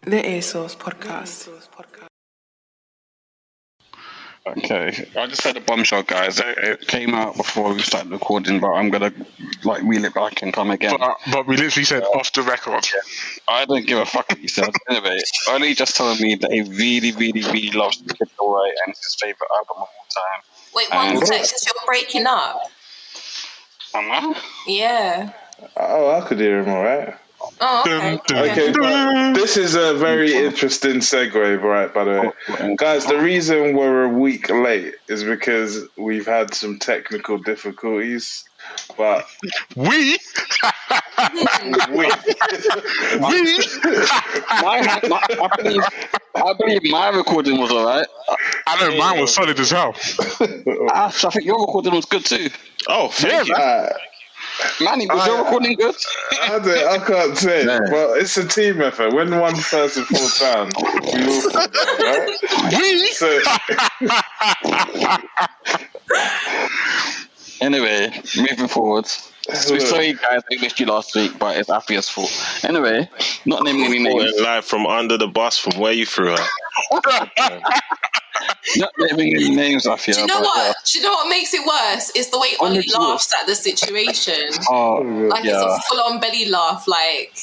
The EarSauce podcast. Okay, I just said a bombshell, guys. It came out before we started recording, but I'm gonna wheel it back and come again. But we literally said off the record. I don't give a fuck what you said. Anyway, Oli just told me that he really, really, really loves the Kid Away and it's his favorite album of all time. Wait, one sec, because you're breaking up. Am I? Yeah. Oh, I could hear him all right. Oh, okay. Okay, this is a very interesting segue, right, by the way. Guys, the reason we're a week late is because we've had some technical difficulties, but... We? I believe my recording was alright. I know mine was solid as hell. I think your recording was good too. Oh, thank you. Manny, was your recording good? I can't say, but it's a team effort. When one person falls down, we all fall down, right? Anyway, moving forward. We're sorry, guys, we missed you last week, but it's Afia's fault. Anyway, not naming any names. Live from under the bus from where you threw her. Not naming any names, Afia. Do you know what? Do you know what makes it worse? It's the way Ollie laughs at the situation. It's a full-on belly laugh. Like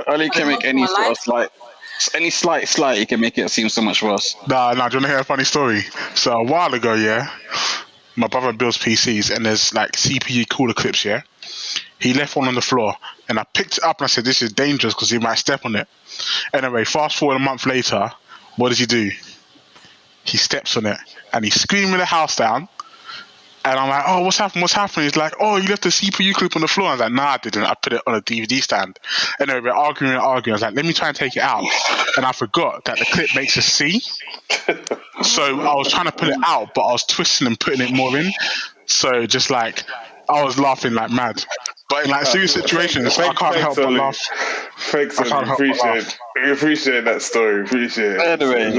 Ollie can make any sort of slight, he can make it seem so much worse. Nah, do you want to hear a funny story? So a while ago, my brother builds PCs and there's like CPU cooler clips, He left one on the floor and I picked it up and I said, this is dangerous because he might step on it. Anyway, fast forward a month later, what does he do? He steps on it and he's screaming the house down. And I'm like, oh, what's happening? He's like, oh, you left the CPU clip on the floor. I was like, nah, I didn't. I put it on a DVD stand. Anyway, we're arguing. I was like, let me try and take it out. And I forgot that the clip makes a C. So I was trying to pull it out, but I was twisting and putting it more in. So just like, I was laughing like mad. But in like serious situations, I can't help but laugh. Thanks, we appreciate that story. Appreciate it. Anyway,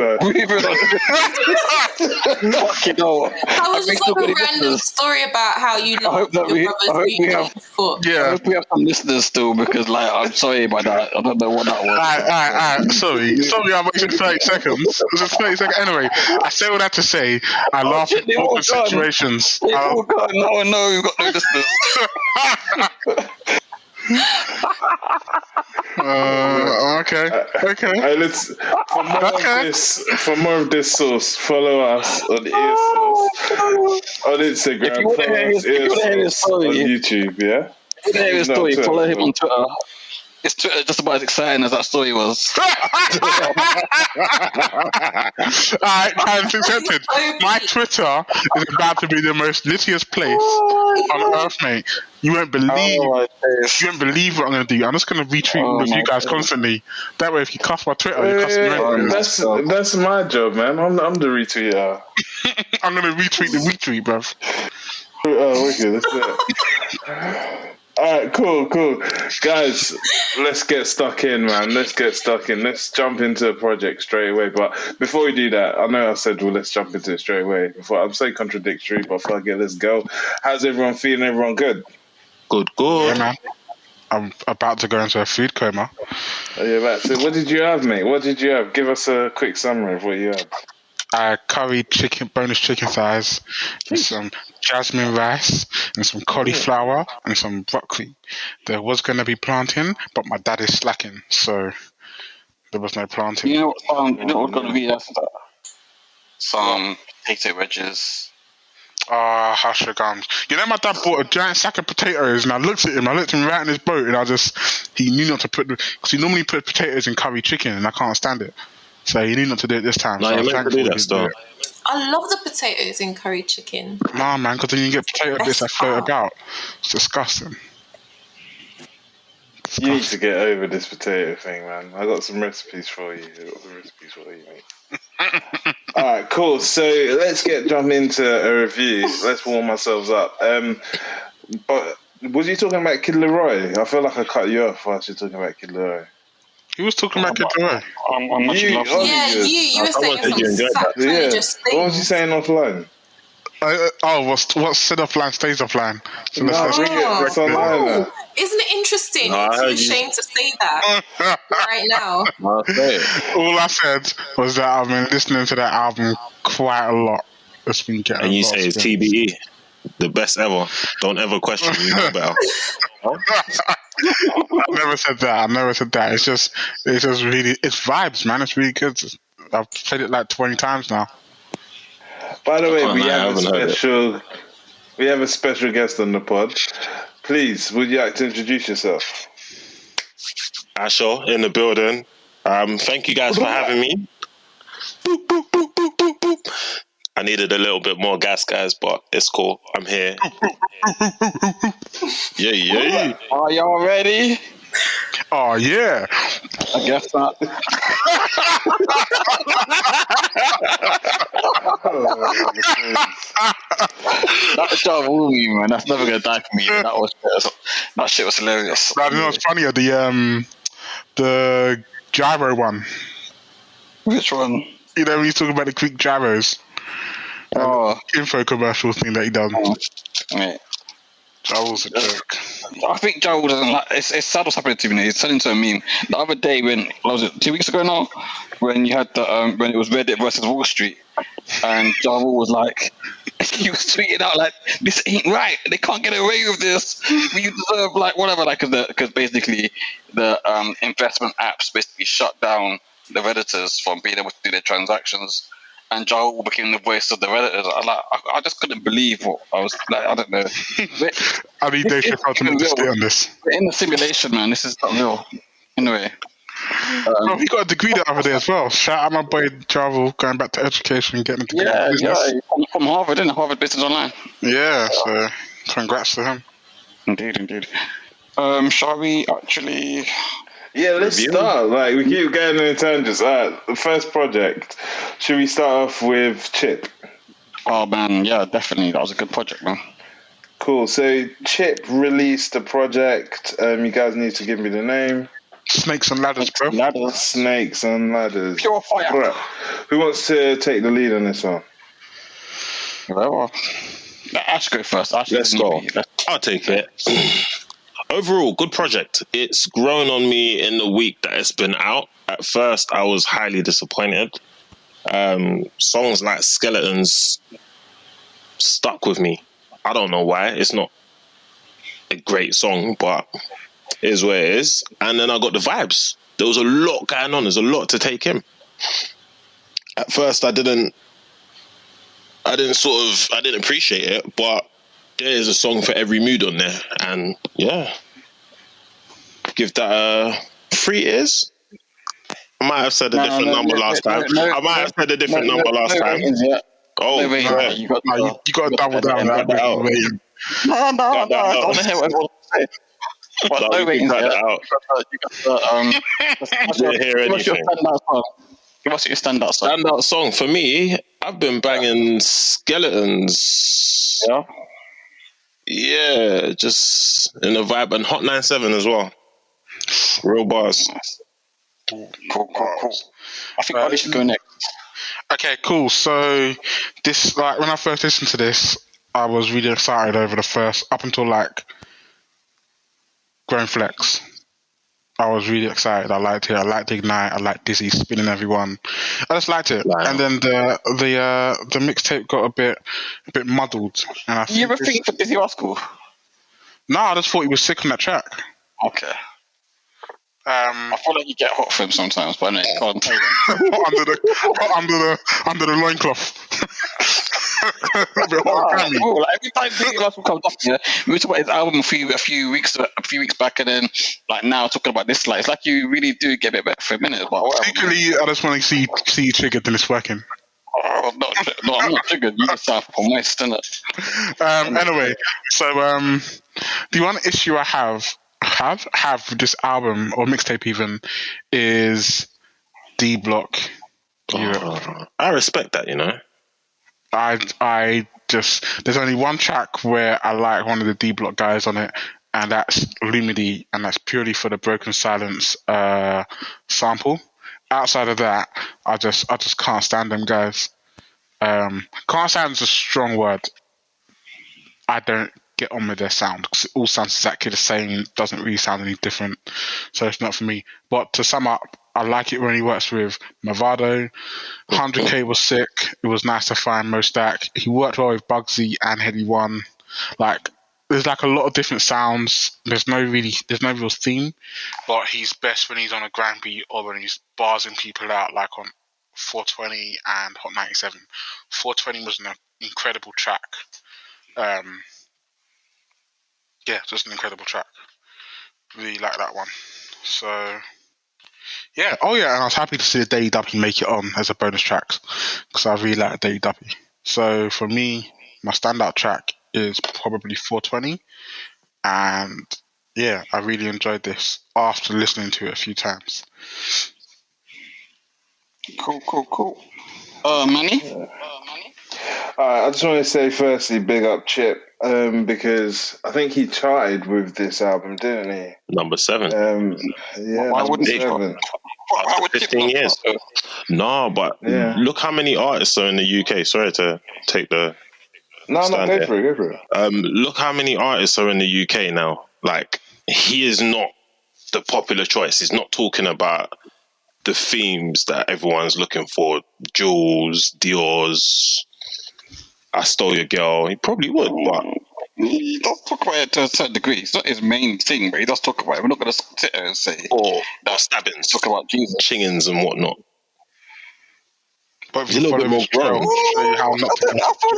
fucking hell. That was just like a random story about how you love your brother's foot. I hope we have some listeners still because, I'm sorry about that. I don't know what that was. Alright. Sorry, I'm wasting 30 seconds. It was 30 seconds. Anyway, I say all that to say, I laugh at awkward situations. No, we've got no listeners. Okay. For more of this sauce, follow us on EarSauce on Instagram. If you want to hear his story, on YouTube, If you want to hear his story, follow him on Twitter. His Twitter is just about as exciting as that story was. Alright, challenge accepted. My Twitter is about to be the most littiest place on earth, mate. You won't believe what I'm going to do. I'm just going to retweet with you guys constantly. That way, if you cuss my Twitter, you cuss me. That's my job, man. I'm the retweeter. I'm going to retweet the retweet, bruv. Oh, wicked. Let's do it. Alright, cool. Guys, let's get stuck in, man. Let's jump into the project straight away. But before we do that, I know I said, let's jump into it straight away. I'm saying contradictory, but fuck it, let's go. How's everyone feeling? Everyone good? Good. Yeah, man. I'm about to go into a food coma. Oh, yeah, right. So what did you have, mate? What did you have? Give us a quick summary of what you had. Curry chicken, bonus chicken thighs, with some jasmine rice, and some cauliflower, and some broccoli. There was going to be plantain, but my dad is slacking, so there was no plantain. You know what's going to be after that? Some potato wedges. Hash gums. You know, my dad bought a giant sack of potatoes, and I looked at him right in his boat, and he knew not to put, because he normally put potatoes in curry chicken, and I can't stand it. So you need not to do it this time. No, you meant to do that stuff. I love the potatoes in curry chicken. Nah, man, because then you get potato bits that float about. It's disgusting. You need to get over this potato thing, man. I got some recipes for you. Mate. Alright, cool. So let's jump into a review. Let's warm ourselves up. But was you talking about Kid Leroy? I feel like I cut you off whilst you're talking about Kid Leroy. He was talking about Kid Leroy. You were saying some fat religious thing. What was he saying offline? What's sit offline stays offline. So it's online. Isn't it interesting? No, You're too ashamed to say that right now. All I said was that I've been listening to that album quite a lot. It's been getting. And you say it's TBE, the best ever. Don't ever question. You know better. I never said that. It's just really, it's vibes, man. It's really good. I've played it like 20 times now. By the way, we have a special guest on the pod. Please, would you like to introduce yourself? Asho in the building. Thank you guys for having me. Boop, boop, boop, boop, boop, boop. I needed a little bit more gas, guys, but it's cool. I'm here. Yeah. Are y'all ready? Oh, yeah. I guess not. That Javon meme, man. That's never gonna die for me. That shit was hilarious. You know what's funnier? The gyro one. Which one? You know when he's talking about the quick gyros. Info commercial thing that he done. Right. That was a joke. I think Joel doesn't like. It's sad what's happening to me. He's turning into a meme. The other day, when was it 2 weeks ago now, when you had the when it was Reddit versus Wall Street, and Joel was like, he was tweeting out like, "This ain't right. They can't get away with this. We deserve like whatever." Like, because basically the investment apps basically shut down the Redditors from being able to do their transactions. And Joel became the voice of the Redditors. I just couldn't believe what I was like. I don't know. I need Dave Chappelle to make a stay on this. We're in the simulation, man. This is not real. Anyway. He got a degree the other day as well. Shout out my boy Travel, going back to education and getting a degree in business. Yeah, from Harvard, isn't it? Harvard Business Online. Yeah, so congrats to him. Indeed. Shall we actually... Yeah, let's start. Like, we keep going in tangents. The first project. Should we start off with Chip? Oh, man, yeah, definitely. That was a good project, man. Cool. So, Chip released a project. You guys need to give me the name. Snakes and Ladders, bro. Snakes and Ladders. Pure fire. Right. Who wants to take the lead on this one? Well, Ash go first. Let's go. I'll take it. Overall, good project. It's grown on me in the week that it's been out. At first, I was highly disappointed. Songs like Skeletons stuck with me. I don't know why. It's not a great song, but it is what it is. And then I got the vibes. There was a lot going on. There's a lot to take in. At first, I didn't appreciate it, but there is a song for every mood on there, and yeah, give that 3 ears. I might have said a different number last time. I might have said a different number last time. Oh, yeah. You got to double down that. No. I don't want to hear what everyone say. But no ratings yet. What's your standout song? What's your standout song? Standout song for me, I've been banging Skeletons. Yeah, just in the vibe, and Hot 97 as well. Real bars. Cool. I think I should go next. Okay, cool. So this, like, when I first listened to this, I was really excited over the first, up until like Grown Flex. I was really excited. I liked it. I liked Ignite. I liked Dizzy spinning everyone. I just liked it. Wow. And then the mixtape got a bit muddled. And you ever think for Dizzy Rascal? No, I just thought he was sick on that track. Okay. I feel like you get hot for him sometimes, but no, you can't tell him. under the loincloth. Cool. Like, every time Dizzy Rascal comes up, we talk about his album a few weeks back, and then like now talking about this, like it's like you really do get a bit better for a minute. But whatever. Particularly, I just want to see you triggered and it's working. Oh, no, I'm not triggered. You just sound moist, isn't it? Anyway, so the one issue I have with this album or mixtape even is D Block. I respect that, you know. I just, there's only one track where I like one of the D Block guys on it, and that's Lumity, and that's purely for the Broken Silence sample. Outside of that, I just can't stand them guys. Can't sound is a strong word. I don't get on with their sound because it all sounds exactly the same. Doesn't really sound any different, so it's not for me. But to sum up, I like it when he works with Movado. 100K was sick. It was nice to find Mo Stack. He worked well with Bugsy and Heady One. Like, there's like a lot of different sounds. There's no real theme, but he's best when he's on a grand beat or when he's barsing people out, like on 420 and Hot 97. 420 was an incredible track. Yeah, just an incredible track. Really like that one. So, yeah. Oh, yeah, and I was happy to see the Daily W make it on as a bonus track because I really like the Daily W. So, for me, my standout track is probably 420. And, yeah, I really enjoyed this after listening to it a few times. Cool. Manny? I just want to say firstly, big up Chip, because I think he tried with this album, didn't he? Number 7. Yeah, Why wouldn't he? 7. Why would 15 years. No, but look how many artists are in the UK. Sorry to take the... No, go for it. Look how many artists are in the UK now. Like, he is not the popular choice. He's not talking about the themes that everyone's looking for. Jules, Dior's, I Stole Your Girl. He probably would, but... He does talk about it to a certain degree. It's not his main thing, but he does talk about it. We're not going to sit there and say... Or stabbings. Talk about Jesus. Chingings and whatnot. But he's a little bit more grown. I feel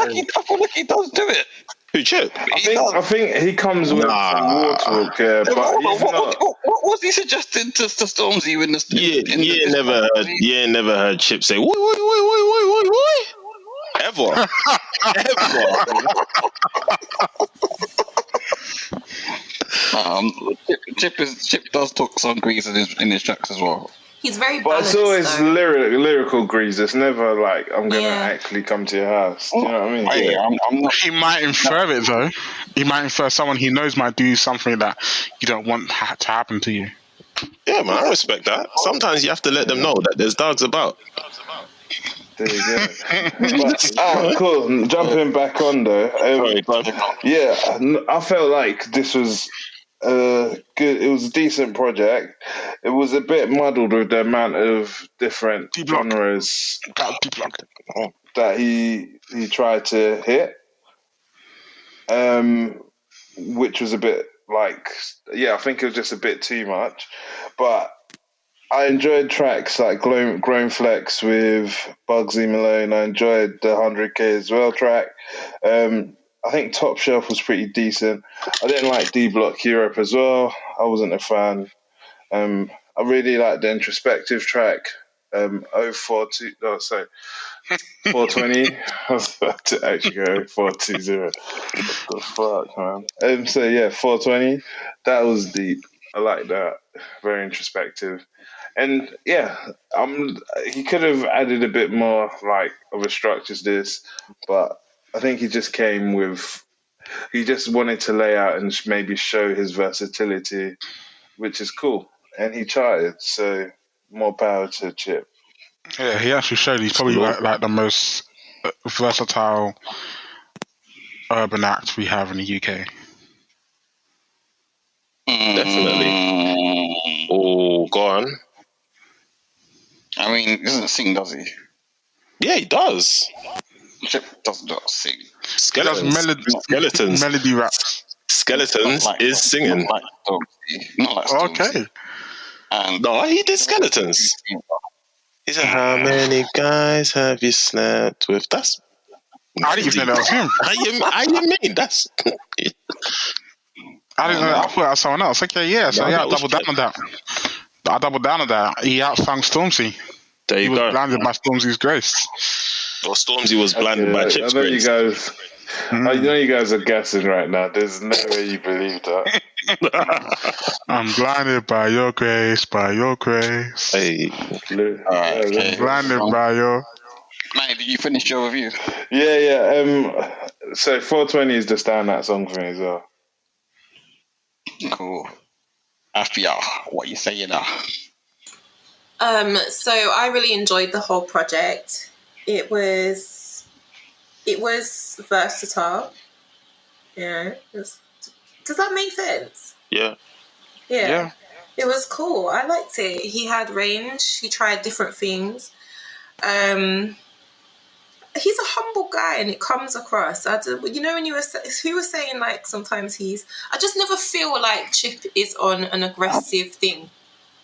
like he does do it. Who, Chip? I think he comes with some war talk, but what was he suggesting to Stormzy in the... You never heard Chip say, "Woi." Ever. Chip does talk some grease in his tracks as well. He's very But balanced, it's always though. lyrical grease. It's never like, I'm going to actually come to your house. Do you know what I mean? I'm not... He might infer it, though. He might infer someone he knows might do something that you don't want to happen to you. Yeah, man, I respect that. Sometimes you have to let them know that there's dogs about. There you go. But, cool. Jumping back on, though. I felt like this was... good. It was a decent project. It was a bit muddled with the amount of different genres that he tried to hit, which was a bit like, I think it was just a bit too much. But I enjoyed tracks like Grown Flex with Bugsy Malone. I enjoyed the 100K as well track. I think Top Shelf was pretty decent. I didn't like D Block Europe as well. I wasn't a fan. I really liked the introspective track, 420. I was about to actually go 420. What the fuck, man? 420. That was deep. I like that. Very introspective. And he could have added a bit more of a structure to this, but I think he just he just wanted to lay out and maybe show his versatility, which is cool. And he tried, so more power to Chip. Yeah, he actually showed he's probably like the most versatile urban act we have in the UK. Definitely. Oh, go on. I mean, he doesn't sing, does he? Yeah, he does. Chip does not sing. Skeletons. Melody raps. Skeletons is singing. Not like Stormzy. Okay. No, he did Skeletons. He said, "How many guys have you slept with?" That's... I didn't even know that was him. How you mean? That's... I didn't know that. I thought that was someone else. Okay, yeah. So I doubled down on that. I doubled down on that. He outsung Stormzy. There you go. He was blinded by Stormzy's grace. Or Stormzy was blinded by Chip's grace. I know you guys are guessing right now. There's no way you believe that. I'm blinded by your grace, by your grace. Hey. I'm blinded by your... Man, did you finish your review? Yeah. So 420 is the standout song for me as well. Cool. Afia, what you saying now? So I really enjoyed the whole project. It was it was versatile. Yeah. Does that make sense? Yeah. Yeah. It was cool. I liked it. He had range. He tried different things. He's a humble guy, and it comes across. You know, when who was saying like sometimes I just never feel like Chip is on an aggressive thing.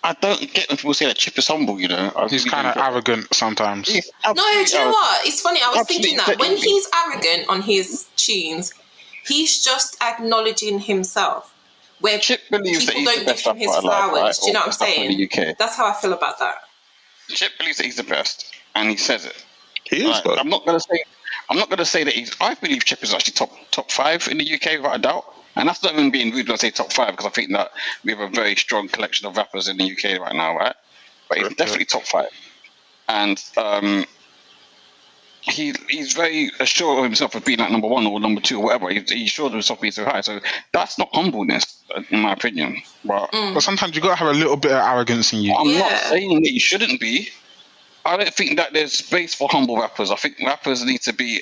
I don't get when people say that Chip is humble. You know, he's kind of arrogant sometimes. No, do you know what? It's funny. I was thinking that when he's arrogant on his tunes, he's just acknowledging himself. Where Chip believes people that don't give him his flowers. Right? Do you know what I'm saying? The UK. That's how I feel about that. Chip believes that he's the best, and he says it. He is. I'm not gonna say that he's. I believe Chip is actually top 5 in the UK without a doubt, and that's not even being rude when I say top 5 because I think that we have a very strong collection of rappers in the UK right now, right? But he's definitely top 5, and he's very assured of himself of being like number 1 or number 2 or whatever. He's sure of himself being so high, so that's not humbleness, in my opinion. But sometimes you gotta have a little bit of arrogance in you. I'm not saying that you shouldn't be. I don't think that there's space for humble rappers. I think rappers need to be.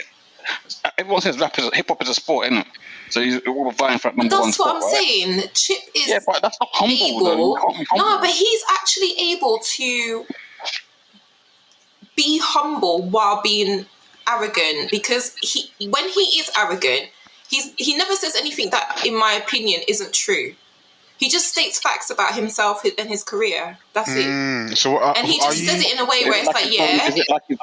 Everyone says hip hop is a sport, isn't it? So you're all vying for that number 1 spot. That's what I'm saying. Chip is. Yeah, but that's not humble. No, but he's actually able to be humble while being arrogant, because when he is arrogant, he never says anything that, in my opinion, isn't true. He just states facts about himself and his career. That's it. And he just says it in a way where it's like,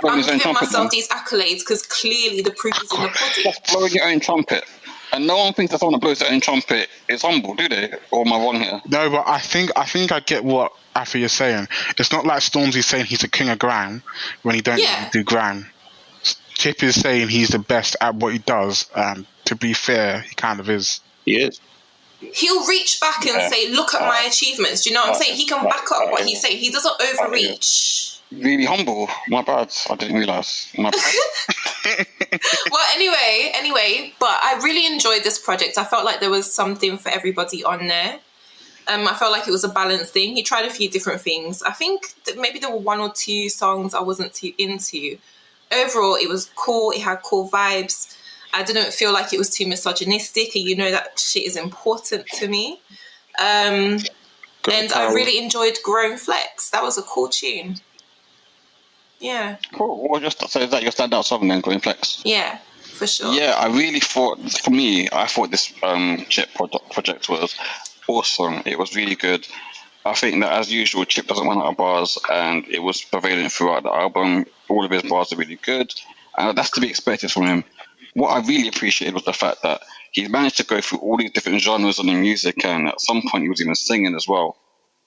I'm giving myself these accolades because clearly the proof is in the pudding. Just blowing your own trumpet. And no one thinks that someone that blows their own trumpet is humble, do they? Or am I wrong here? No, but I think I get what Afi is saying. It's not like Stormzy's saying he's a king of grime when he don't do grime. Chip is saying he's the best at what he does, and to be fair, he kind of is. He is. He'll reach back and say, look at my achievements. Do you know what I'm saying? He can back up what he's saying. He doesn't overreach. Really humble. My bad. I didn't realise. My bad. Well, anyway, but I really enjoyed this project. I felt like there was something for everybody on there. I felt like it was a balanced thing. He tried a few different things. I think that maybe there were 1 or 2 songs I wasn't too into. Overall, it was cool. It had cool vibes. I didn't feel like it was too misogynistic, and you know that shit is important to me. And I really enjoyed Grown Flex. That was a cool tune. Yeah. Cool. Well, so is that your standout song then, Going Flex? Yeah, for sure. Yeah, I really thought, for me, I thought this Chip project was awesome. It was really good. I think that, as usual, Chip doesn't run out of bars, and it was prevalent throughout the album. All of his bars are really good, and that's to be expected from him. What I really appreciated was the fact that he managed to go through all these different genres on the music, and at some point he was even singing as well.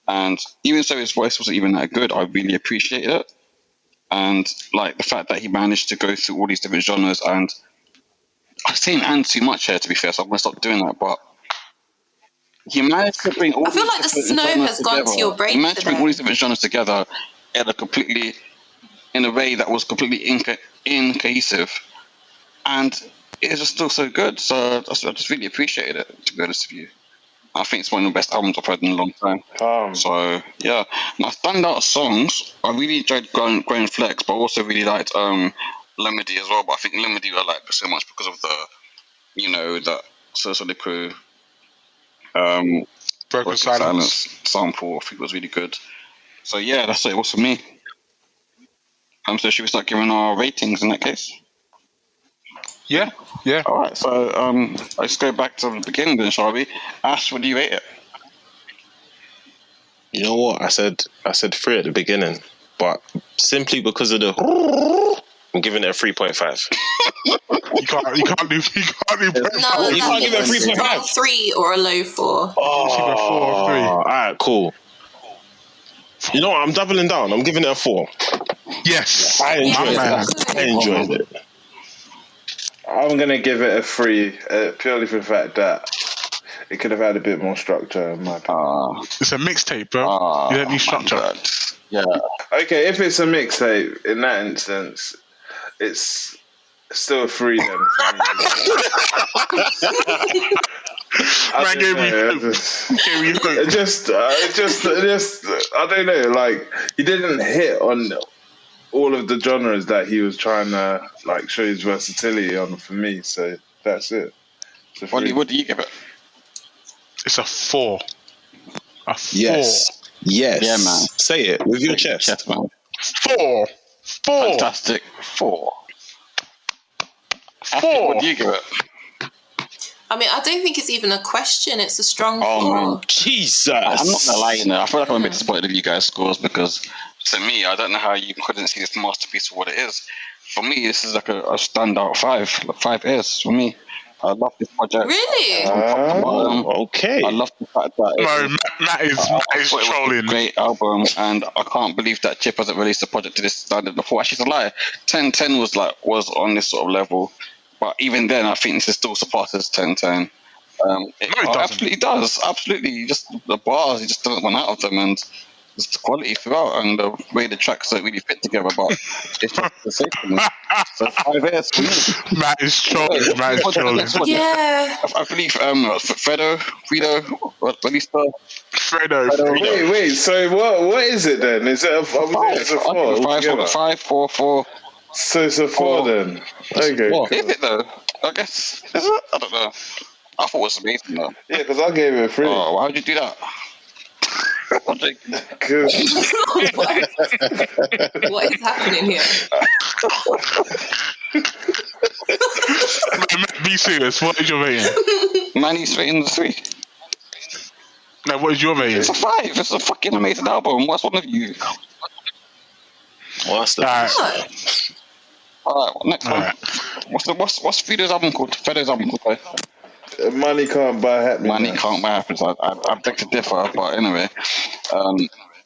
And even though his voice wasn't even that good, I really appreciated it. And like the fact that he managed to go through all these different genres, and I'm saying "and" too much here, to be fair, so I'm going to stop doing that. But he managed to bring all I feel like the snow has gone to your brain. He managed to bring all these different genres together in a way that was completely incohesive. And it was just still so good. So I just really appreciated it, to be honest with you. I think it's one of the best albums I've heard in a long time. So, yeah. My standout songs, I really enjoyed Going Flex, but I also really liked Lemedy as well. But I think Lemedy I like so much because of the Solid Crew Broken Silence sample. I think it was really good. So, yeah, that's it. What's for me? So should we start giving our ratings in that case? Yeah. All right, so let's go back to the beginning then, shall we? Ash, what do you rate it? You know what? I said 3 at the beginning, but simply because of the I'm giving it a 3.5. You can't do. No, you can't give it a 3.5. 3 or a low 4. Oh, 4 or 3. All right, cool. You know what? I'm doubling down. I'm giving it a 4. Yes, I enjoyed it. I'm going to give it a 3, purely for the fact that it could have had a bit more structure, in my opinion. It's a mixtape, bro. You don't need structure. Yeah. Okay, if it's a mixtape, in that instance, it's still a 3 then. I don't know, like, he didn't hit on all of the genres that he was trying to like show his versatility on for me. So that's it. It's a What three. do you give it? It's a 4. A 4. Yes. Yes. Yeah, man. Say it with your chest. Chest, man. 4. 4. Fantastic. 4. 4. What do you give it? I mean, I don't think it's even a question. It's a strong Oh, 4. man. Jesus. I'm not gonna lie, you know. I feel like I'm a bit disappointed with you guys' scores because to me, I don't know how you couldn't see this masterpiece for what it is. For me, this is like a standout 5. Like 5 is for me. I love this project. Really? Okay. I love the fact that No, Matt is thought it was trolling. a great album, and I can't believe that Chip hasn't released a project to this standard before. Actually, it's a lie. 1010 was on this sort of level, but even then, I think this still surpasses 1010. It doesn't. absolutely does. Absolutely, just the bars, he just doesn't run out of them, and just the quality throughout, and the way the tracks don't really fit together. But it's just the same for me. So 5 years for me. Matt is trolling. Matt is trolling. Yeah. I believe Fredo released the Fredo. Wait. So what is it then? Is it a 4? It's a 4. altogether? 5, 4, 4. So it's a 4 then. Okay. What? Is it though? I guess. Is it? I don't know. I thought it was amazing though. Yeah, because I gave it a 3. Oh, why would you do that? What is happening here? Matt, be serious. What is your rating? Manny's rating the 3. No, what is your rating? It's a 5. It's a fucking amazing album. What's one of you? What's the Alright, next one. Alright. What's Fredo's album called? Fredo's album called? Money can't buy happiness. Money can't buy happiness. I beg to differ, but anyway.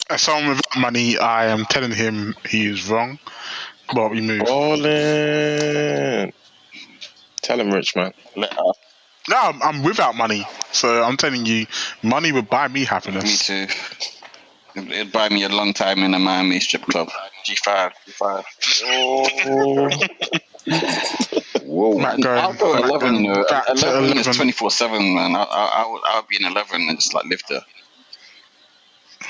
As someone without money, I am telling him he is wrong. But we move. Ballin'. Tell him, rich man. No, I'm without money. So I'm telling you, money would buy me Me happiness. too. It'd buy me a long time in a Miami strip club. G5. Whoa. Matt going, I'll go Matt 11, going you know. back to 11 is 11. 24/7, man. I would be in 11 and just like live there.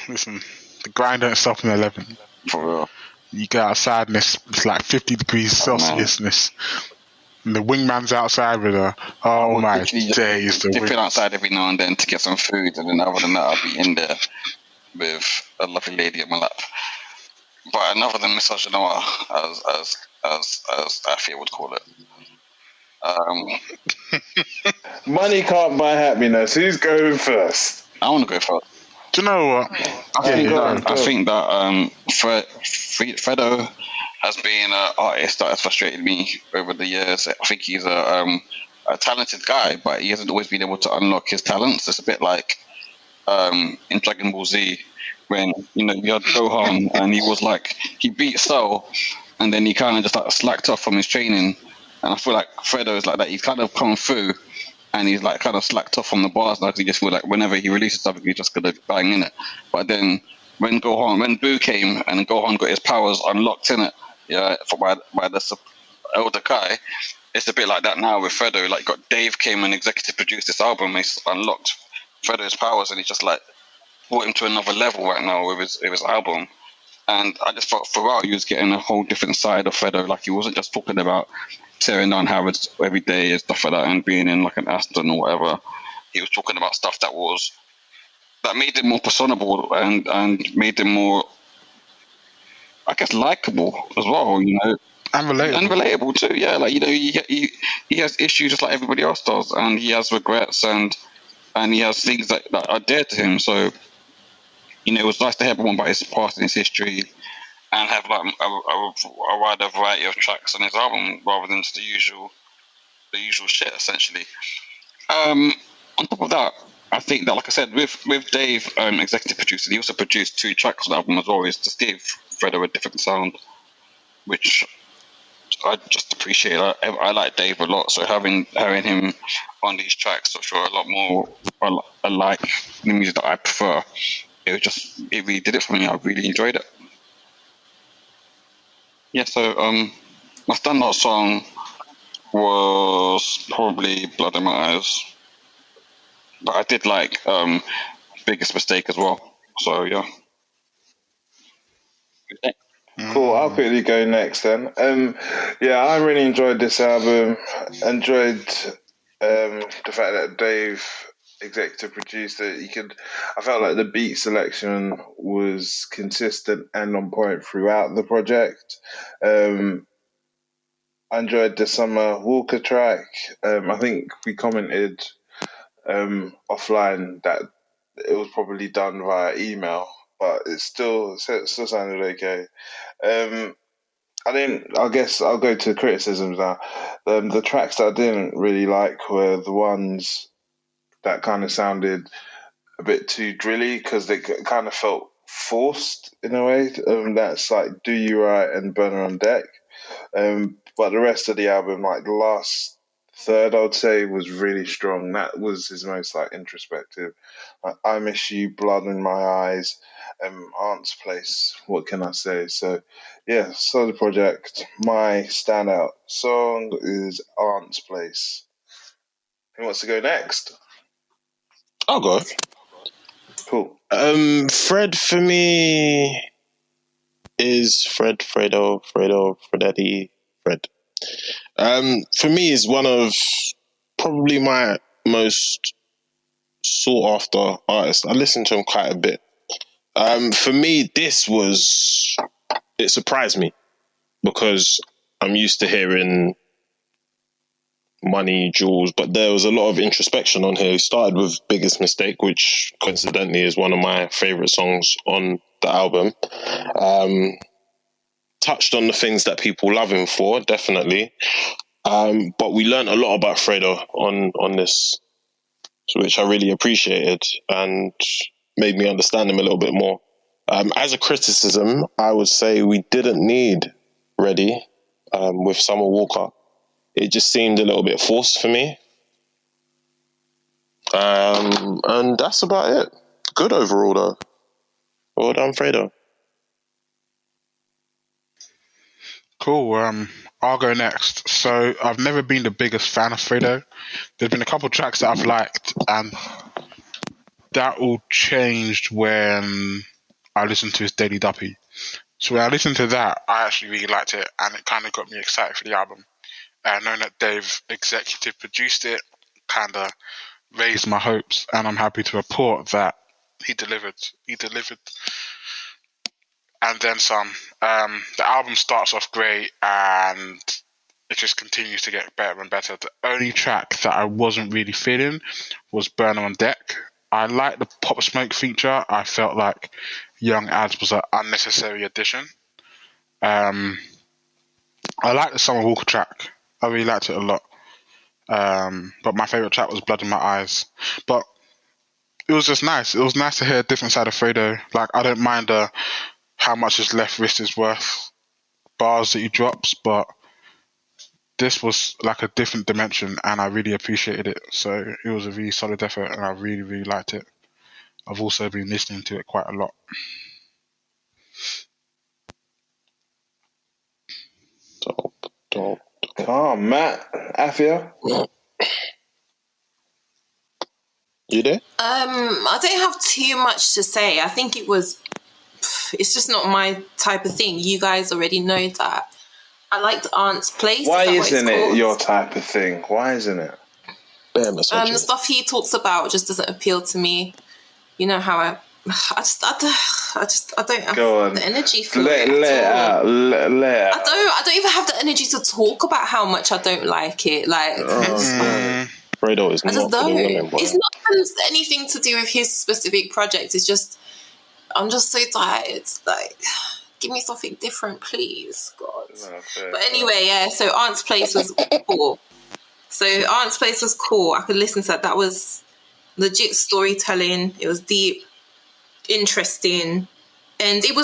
Listen, the grind don't stop in 11. For real. You get outside and it's like 50 degrees Celsiusness. And the wingman's outside with her. Oh my Literally just days. The dipping wing. outside every now and then to get some food, and then other than that, I'll be in there with a lovely lady on my lap. But another than misogynoir, as Afia would call it. Money can't buy happiness. Who's going first? I want to go first. Do you know what? I think that Fredo has been an artist that has frustrated me over the years. I think he's a talented guy, but he hasn't always been able to unlock his talents. It's a bit like in Dragon Ball Z when you had Gohan and he was like he beat Cell and then he kind of just like slacked off from his training. And I feel like Fredo is like that. He's kind of come through and he's like kind of slacked off from the bars. Like he just feel like whenever he releases something, he's just gonna bang in it. But then when Boo came and Gohan got his powers unlocked in it, by the Elder Kai, it's a bit like that now with Fredo. Like got Dave came and executive produced this album, and he's unlocked Fredo's powers, and he's just like brought him to another level right now with his album. And I just felt throughout he was getting a whole different side of Fredo. Like he wasn't just talking about tearing down Harrods every day and stuff like that and being in like an Aston or whatever. He was talking about stuff that made him more personable and made him more, I guess, likable as well, And relatable. And relatable too, yeah. Like, he has issues just like everybody else does, and he has regrets and he has things that are dear to him. So, it was nice to hear everyone about his past and his history and have like a wider variety of tracks on his album rather than just the usual shit, essentially. On top of that, I think that, like I said, with Dave, executive producer, he also produced 2 tracks on the album as well. It's just gave Fredo a different sound, which I just appreciate. I like Dave a lot, so having him on these tracks, for sure, a lot more alike the music that I prefer. It really did it for me. I really enjoyed it. Yeah, so my standout song was probably Blood in My Eyes. But I did like Biggest Mistake as well. So, yeah. Cool, I'll quickly go next then. Yeah, I really enjoyed this album. Enjoyed the fact that Dave executive produced it. I felt like the beat selection was consistent and on point throughout the project. I enjoyed the Summer Walker track. I think we commented offline that it was probably done via email, but it still sounded okay. I guess I'll go to criticisms now. The tracks that I didn't really like were the ones that kind of sounded a bit too drilly because they kind of felt forced in a way. That's like Do You Right and Burner on Deck. But the rest of the album, like the last third, I would say, was really strong. That was his most like introspective. Like, I Miss You, Blood in My Eyes, Aunt's Place. What can I say? So, yeah, solid project. My standout song is Aunt's Place. Who wants to go next? I'll go. Cool. Fred for me is Fredo, Fredetti, Fred. For me is one of probably my most sought after artists. I listen to him quite a bit. For me, it surprised me because I'm used to hearing Money, Jewels, but there was a lot of introspection on here. He started with Biggest Mistake, which coincidentally is one of my favourite songs on the album. Touched on the things that people love him for, definitely. But we learned a lot about Fredo on this, which I really appreciated and made me understand him a little bit more. As a criticism, I would say we didn't need Ready with Summer Walker. It just seemed a little bit forced for me. And that's about it. Good overall, though. Well done, Fredo. Cool. I'll go next. So I've never been the biggest fan of Fredo. There's been a couple of tracks that I've liked, and that all changed when I listened to his Daily Duppy. So when I listened to that, I actually really liked it, and it kind of got me excited for the album. Knowing that Dave executive produced it kind of raised my hopes, and I'm happy to report that he delivered. He delivered. And then some. The album starts off great, and it just continues to get better and better. The only track that I wasn't really feeling was Burner on Deck. I liked the Pop Smoke feature. I felt like Young Ads was an unnecessary addition. I liked the Summer Walker track. I really liked it a lot. But my favourite track was Blood in My Eyes. But it was just nice. It was nice to hear a different side of Fredo. Like, I don't mind how much his left wrist is worth, bars that he drops, but this was like a different dimension, and I really appreciated it. So it was a really solid effort, and I really, really liked it. I've also been listening to it quite a lot. Dope. Calm, Matt. Afia? You there? I don't have too much to say. I think it's just not my type of thing. You guys already know that. I liked Aunt's Place. Why isn't it your type of thing? Why isn't it? The stuff he talks about just doesn't appeal to me. You know how I don't have the energy for it. Let out. I don't even have the energy to talk about how much I don't like it. Like, Fredo is I just not don't. women, It's not anything to do with his specific project. It's just I'm just so tired. Like, give me something different, please, God. But anyway, yeah. So Aunt's Place was cool. I could listen to that. That was legit storytelling. It was deep, interesting, and it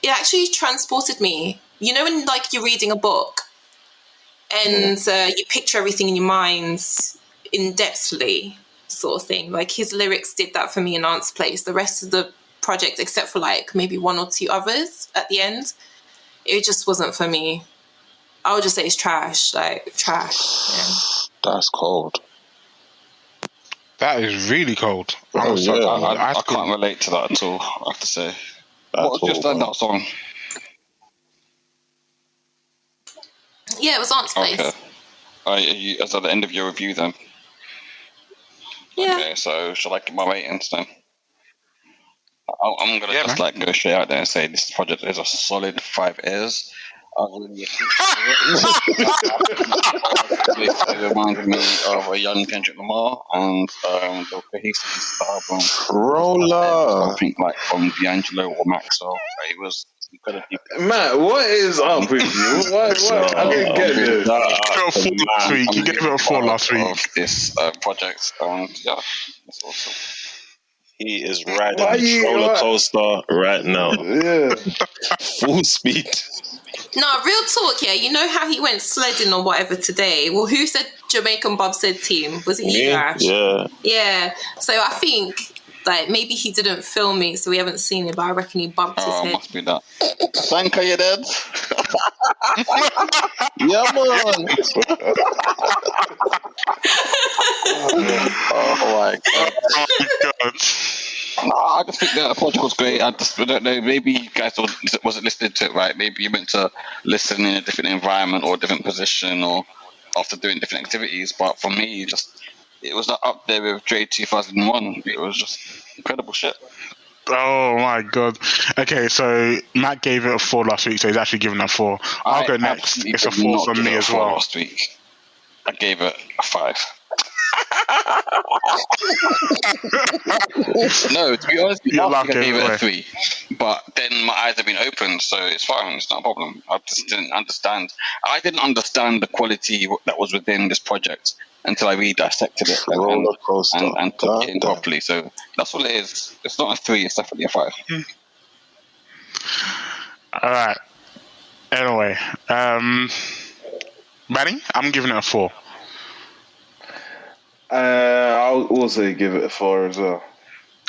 actually transported me. You know, when like you're reading a book and you picture everything in your mind in depthly, sort of thing. Like his lyrics did that for me in Aunt's Place. The rest of the project, except for like maybe one or two others at the end, it just wasn't for me. I would just say it's trash. Like, trash. Yeah. That's cold. That is really cold. I can't relate to that at all, I have to say. What was your standout song? Yeah, it was Aunt's place. Okay. Is that the end of your review then? Yeah. Okay, so shall I give my ratings then? I'm gonna Yeah, just man. go straight out there and say this project is a solid 5 airs. I really it reminded me of a young Kendrick Lamar and the cohesiveness of the album. Roller. Something like from D'Angelo or Maxwell. It was incredibly. Matt, what is up with you? What? I didn't get this. You gave it a 4 last week. Of this project, and yeah, it's awesome. He is riding the roller coaster right now. Yeah. Full speed. No, real talk, yeah. You know how he went sledding or whatever today? Well, who said Jamaican bobsled team? Was it you, Ash? Yeah. Yeah. So I think like maybe he didn't film it, so we haven't seen it, but I reckon he bumped his head. Must be that. Sanka, you dead? Yeah, man. Oh my god. I just think that project was great. I don't know, maybe you guys wasn't listening to it right. Maybe you meant to listen in a different environment or a different position or after doing different activities. But for me, it was up there with Dre 2001. It was just incredible shit. Oh my god. Okay, so Matt gave it a 4 last week, so he's actually giving it a 4. I'll go next. It's a 4 from me as well. Last week, I gave it a 5. No, to be honest, I gave it a 3. But then my eyes have been opened, so it's fine. It's not a problem. I just didn't understand. I didn't understand the quality that was within this project until I really dissected it and took it in properly. So that's what it is. It's not a 3. It's definitely a 5. All right. Anyway, Manny, I'm giving it a 4. I'll also give it a 4 as well.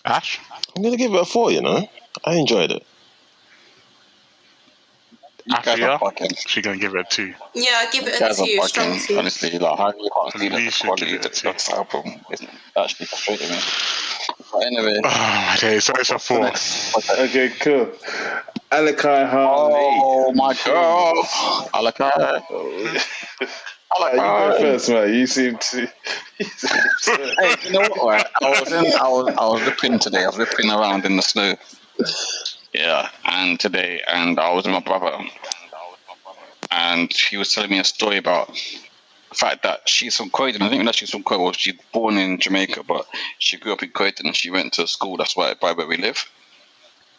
Ash? I'm going to give it a 4, you know. I enjoyed it. Afia? She's going to give it a 2. Yeah, I'll give it a 2. Strong 2. Honestly, like, how you can't see the quality of this album is actually frustrating me. But anyway. Oh, okay, so it's a 4. Okay, cool. Alicai Harley. Oh, my God. Alicai. You go first, man. You seem to. Hey, you know what? I was ripping today. I was ripping around in the snow. Yeah, and I was with my brother, and he was telling me a story about the fact that she's from Croydon. I think that she's from Croydon. Well, she's born in Jamaica, but she grew up in Croydon and she went to school. That's by where we live.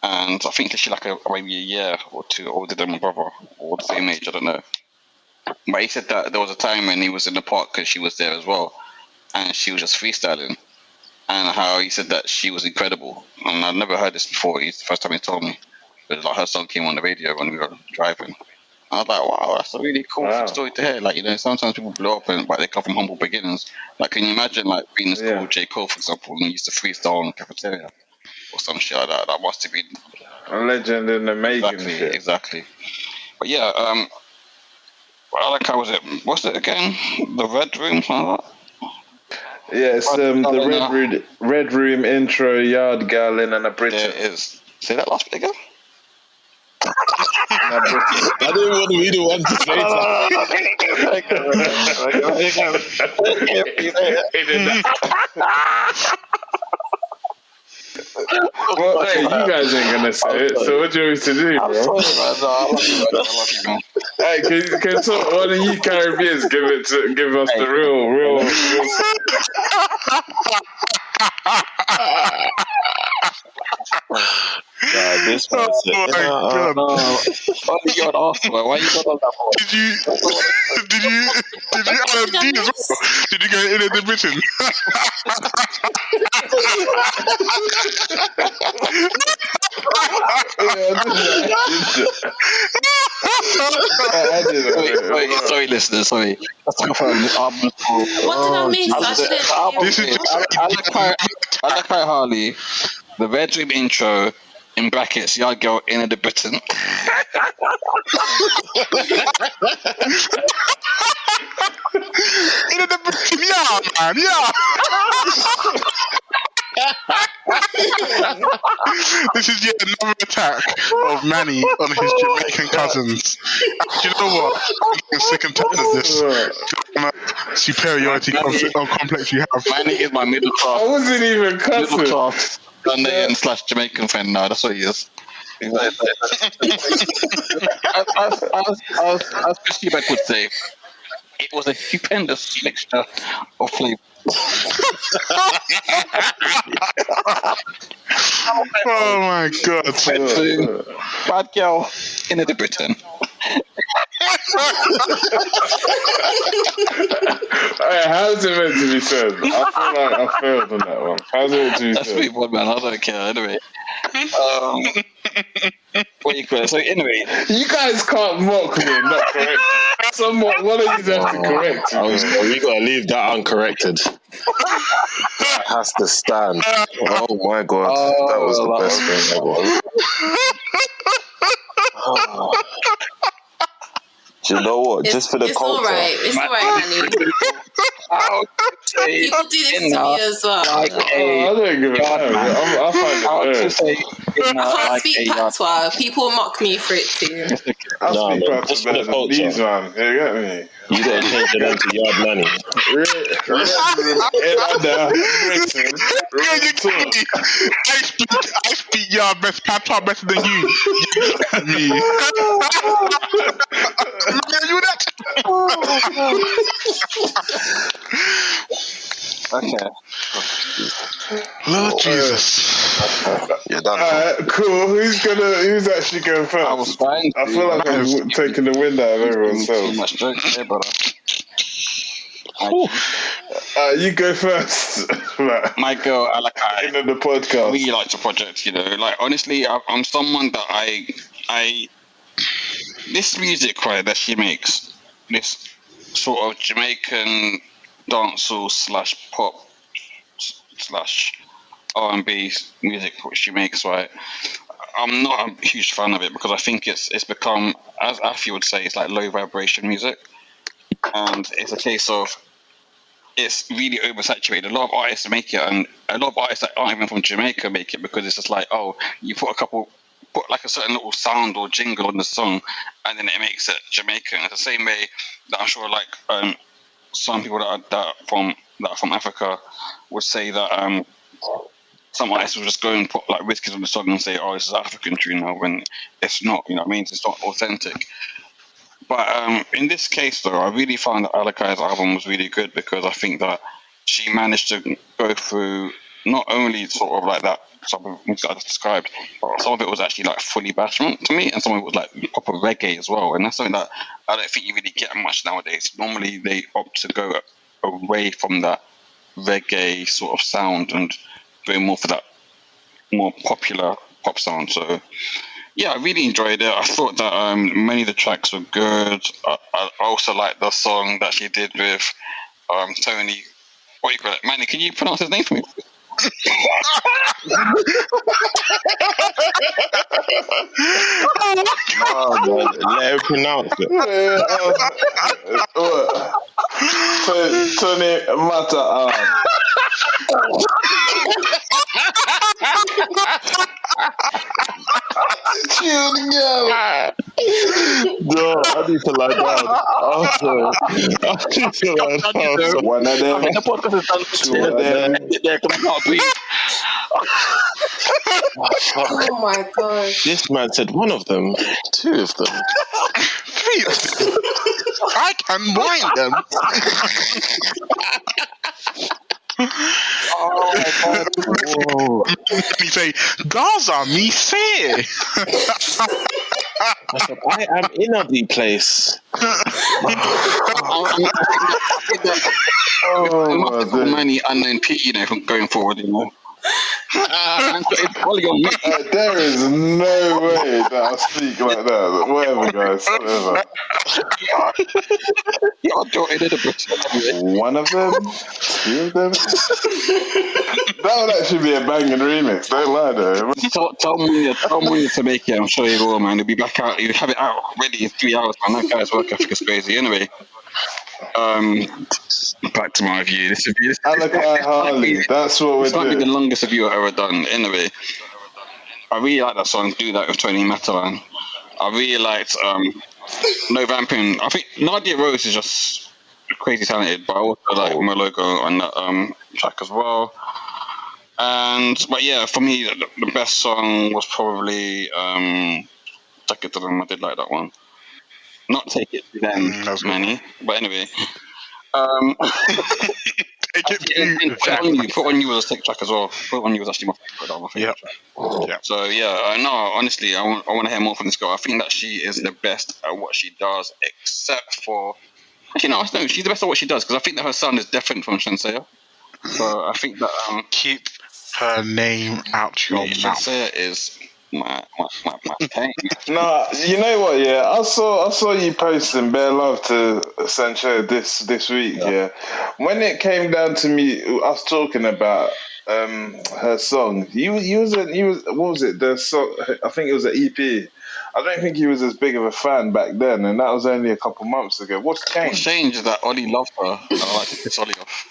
And I think she's like maybe a year or 2 older than my brother, or the same age. I don't know. But he said that there was a time when he was in the park and she was there as well, and she was just freestyling, and how he said that she was incredible. And I've never heard this before. It's the first time he told me. It was like her song came on the radio when we were driving. I was like, wow, that's a really cool story to hear. Like, you know, sometimes people blow up but they come from humble beginnings. Like, can you imagine like being in school with J. Cole, for example, and he used to freestyle in the cafeteria or some shit like that? That must have been a legend in the making. Exactly. But yeah, what's it again? The Red Room, something like that? Yeah, it's the Red Room intro, Yard Gal in and a British. There it is. Say that last bit again. I didn't want to be the one to say Well, hey, you guys ain't gonna say it, so what do you want me to do, bro? I love you, man. Hey, can one of you Caribbeans give us the real this person. Oh my god! Why you got off? Why you got on that? Did you LMD as well? Did you go in the Britain? Sorry, listeners. Sorry. What did I miss? This is Alicai Harley, the Red Room intro, in brackets, Yard Girl in the Britain. In the Britain, yeah, man, yeah. This is yet another attack of Manny on his Jamaican cousins. Do you know what? I'm sick and tired of this superiority complex you have. Manny is my middle class. I wasn't even cussing. Middle class Ghanaian / Jamaican friend now. That's what he is. As Christy Beck would say, it was a stupendous mixture of flavor. Oh my god. Bad girl in the Britain. Hey, how's it meant to be said? I feel like I failed on that one. How's it meant to be That's said? sweet one, man. I don't care. Anyway. What you call it? So anyway, You guys can't mock me and not correct me. Someone, one of you have to correct me. You gotta leave that uncorrected. That has to stand. Oh my god, that was the best thing ever. Do you know what? Just for the it's culture. It's all right, Manny. People do this to me as well. I don't give a damn. I find it weird. I can't speak patois. People mock me for it too. I speak man, just for the better than these, culture. man. You get me? You gotta change your name to Yard Manny. I speak your best patois better than you. Me. okay. Lord Jesus. You're done. Alright, cool. Who's actually going first? I was fine. I feel like I'm taking the wind out of everyone's Too sails. much jokes there, brother. You go first, Matt. My girl, Alicai, End of the podcast. I really like the project, like honestly, I'm someone that I this music, right, that she makes, this sort of Jamaican dancehall / pop / R&B music which she makes, right, I'm not a huge fan of it because I think it's become, as Afi would say, it's like low vibration music, and it's a case of it's really oversaturated. A lot of artists make it, and a lot of artists that aren't even from Jamaica make it because it's just like, oh, you put like a certain little sound or jingle on the song, and then it makes it Jamaican. It's the same way that I'm sure, like some people that are from Africa would say that some artists will just go and put like whiskies on the song and say, oh, this is African tune now, when it's not. You know what I mean? It's not authentic. But in this case, though, I really found that Alicai's album was really good because I think that she managed to go through not only sort of like that some of the things that I just described, but some of it was actually like fully bashment to me, and some of it was like proper reggae as well. And that's something that I don't think you really get much nowadays. Normally, they opt to go away from that reggae sort of sound and go more for that more popular pop sound. So yeah, I really enjoyed it. I thought that many of the tracks were good. I also liked the song that she did with Tony. What do you call it? Manny, can you pronounce his name for me? Oh, man. Let him pronounce it. Tony Mata. Chill together. No, I need to lie down. Oh, sorry. I need to lie down. One of them. The podcast is done. Two of them. Yeah, come on, please. Oh my gosh. This man said one of them, two of them. Three of them. I can wind them. Oh my God. Whoa. You say, Gaza, me say. I said, I am in a the place. Many unknown Pete, from going forward, There is no way that I speak like that. Whatever, guys. Whatever. One of them? Two of them? That would actually be a banging remix. Don't lie, though. Tell me to make it. I'm sure you will, man. It'll be back out. You have it out ready in 3 hours, man. That guy's work ethic is crazy. Anyway, Back to my review. This Alicai Harley. That's what we're This might be the doing. longest review I've ever done. Anyway, I really like that song. Do That with Tony Mataran. I really liked No Vamping. I think Nadia Rose is just crazy talented, but I also like Mologo on that track as well. But yeah, for me, the best song was probably Take It to Them. I did like that one. Not Take It to Them, That's good. Manny. But anyway. Take it to Put On You was a sick track as well. Put On You was actually my favorite track. Yep. So yeah, no, honestly, I want to hear more from this girl. I think that she is the best at what she does, except for, no, she's the best at what she does, because I think that her sound is different from Shenseea. So I think that keep her name out your mouth. Shenseea is my pain. No, you know what? Yeah, I saw you posting bare love to Sancho this week. Yeah, when it came down to me, us talking about her song, he was what was it? The song, I think it was an EP. I don't think he was as big of a fan back then, and that was only a couple months ago. What's changed? What's changed is that Ollie loved her, and I like to piss Ollie off.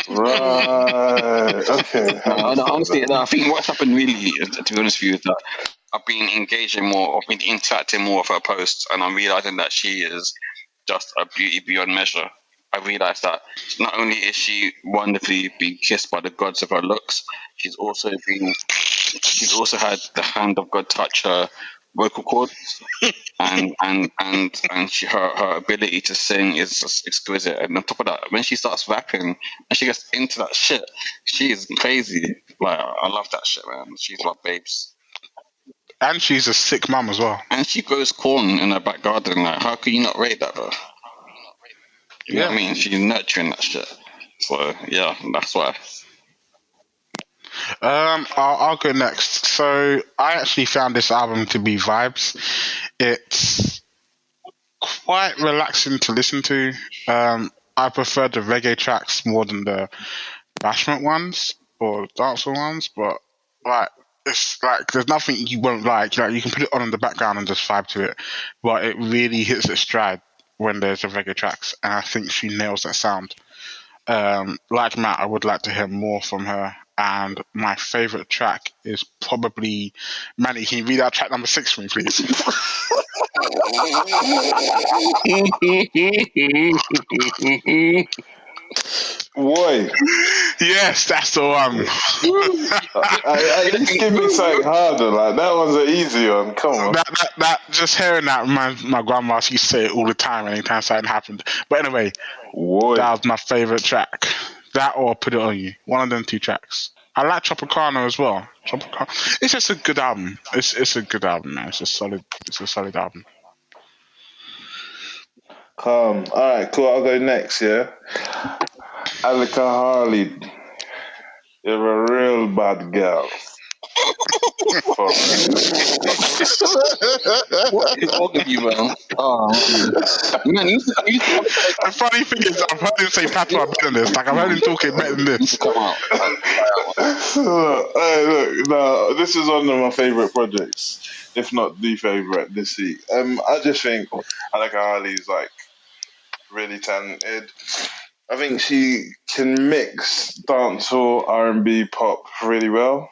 Right. Okay. Honestly, I think what's happened really, to be honest with you, is that I've been engaging more, I've been interacting more with her posts, and I'm realizing that she is just a beauty beyond measure. I realized that not only is she wonderfully being kissed by the gods of her looks, she's also had the hand of God touch her vocal cords, and her ability to sing is just exquisite. And on top of that, when she starts rapping and she gets into that shit, she is crazy. Like, I love that shit, man. She's like babes. And she's a sick mum as well. And she grows corn in her back garden. Like, how can you not rate that, bro? You know what I mean? She's nurturing that shit. So yeah, that's why. I'll go next. So I actually found this album to be vibes. It's quite relaxing to listen to. I prefer the reggae tracks more than the bashment ones or dancehall ones, but like it's like there's nothing you won't like. Like you can put it on in the background and just vibe to it, but it really hits its stride when there's the reggae tracks, and I think she nails that sound. Like Matt, I would like to hear more from her. And my favourite track is probably Manny. Can you read out track number 6 for me, please? Boy. Yes, that's the one. At least give me something harder. Like that one's an easy one. Come on. That just hearing that reminds my grandma. She used to say it all the time anytime something happened. But anyway, that was my favourite track. That or Put It On You. One of them 2 tracks. I like Tropicana as well. It's just a good album. It's a good album, man. It's a solid album. All right, cool. I'll go next. Yeah, Alicai Harley, you're a real bad girl. What is wrong with you, man? Oh, man, you The funny thing is, I've heard him say Patois better than this. Like, I've heard him talking better than this. come out. Look, no, this is one of my favourite projects, if not the favourite this week. I just think Alicai Harley is like really talented. I think she can mix dancehall, R&B, pop really well.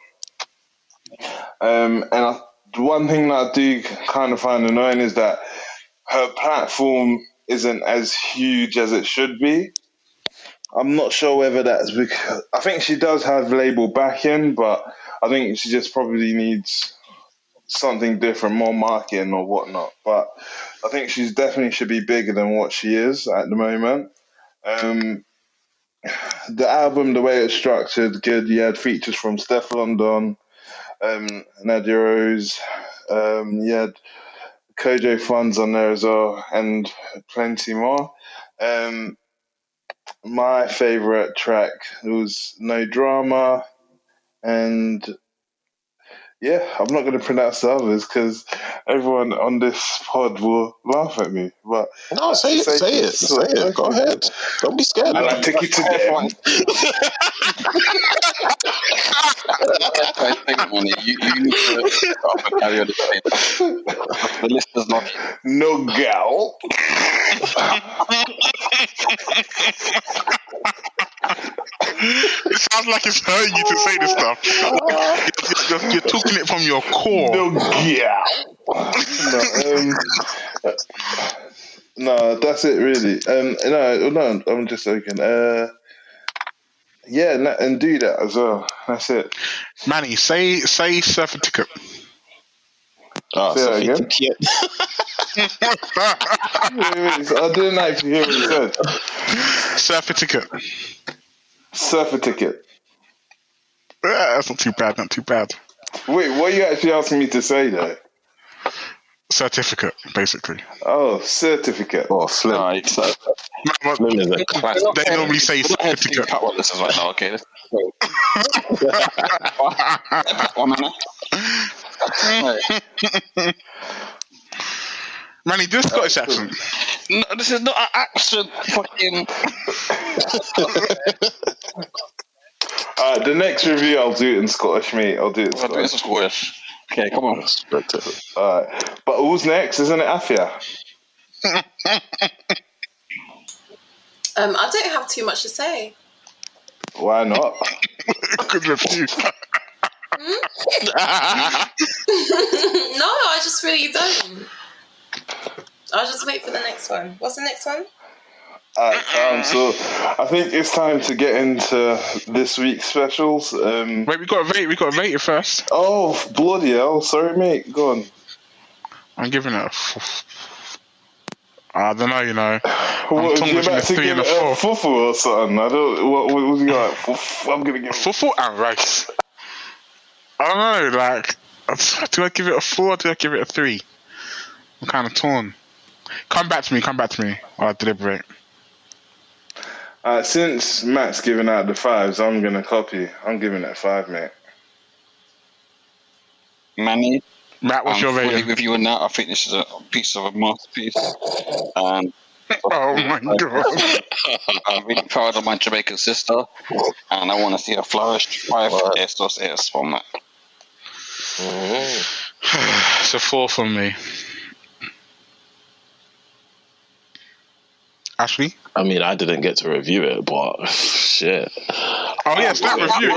One thing that I do kind of find annoying is that her platform isn't as huge as it should be. I'm not sure whether that's because I think she does have label backing, but I think she just probably needs something different, more marketing or whatnot. But I think she's definitely should be bigger than what she is at the moment. The album, the way it's structured, good. You had features from Steph London, Nadia Rose, you had Kojo Funds on there as well, and plenty more. My favourite track was No Drama, and Yeah, I'm not going to pronounce the others because everyone on this pod will laugh at me. But No, say it. Go ahead. Don't be scared. and I take it to them. I think, man, you need to step up and carry on the same. The listeners love you. No gal. It sounds like it's hurting you to say this stuff. You're talking it from your core. No gal. No, that's it really. No, I'm just joking. Yeah, and do that as well. That's it. Manny, say certificate. Say that again. I didn't actually hear what you said. Certificate. Certificate. That's not too bad. Wait, what are you actually asking me to say though? Certificate, basically. Oh, certificate. Oh, Slim. Right, so Slim is a classic. They normally say certificate. what this is right now. Okay, let's go. 1 minute. Manny, do a Scottish accent. No, this is not an accent. Fucking. The next review I'll do it in Scottish, mate. I'll do it in I'll do it in Scottish. Scottish. Okay, come on. Alright. But who's next? Isn't it Afia? I don't have too much to say. Why not? Good review. No, I just really don't. I'll just wait for the next one. What's the next one? So I think it's time to get into this week's specials. Wait, we got to rate it first. Oh, bloody hell. Sorry, mate. Go on. I'm giving it I don't know, What, I'm you about to between give a 3 it and a a 4. fufu or something? I don't... What was you like? I'm going to give it... Fufu and rice. I don't know, do I give it a 4 or do I give it a 3? I'm kind of torn. Come back to me while I deliberate. Since Matt's giving out the 5s, I'm going to copy. I'm giving it a 5, mate. Manny, Matt, what's your fully rating? with you on that. I think this is a piece of a masterpiece. Oh my god. I'm really proud of my Jamaican sister, and I want to see her flourish. 5 EarSauce is from that. It's a 4 from me. Ashley? I mean, I didn't get to review it, but shit. Oh yes, that review.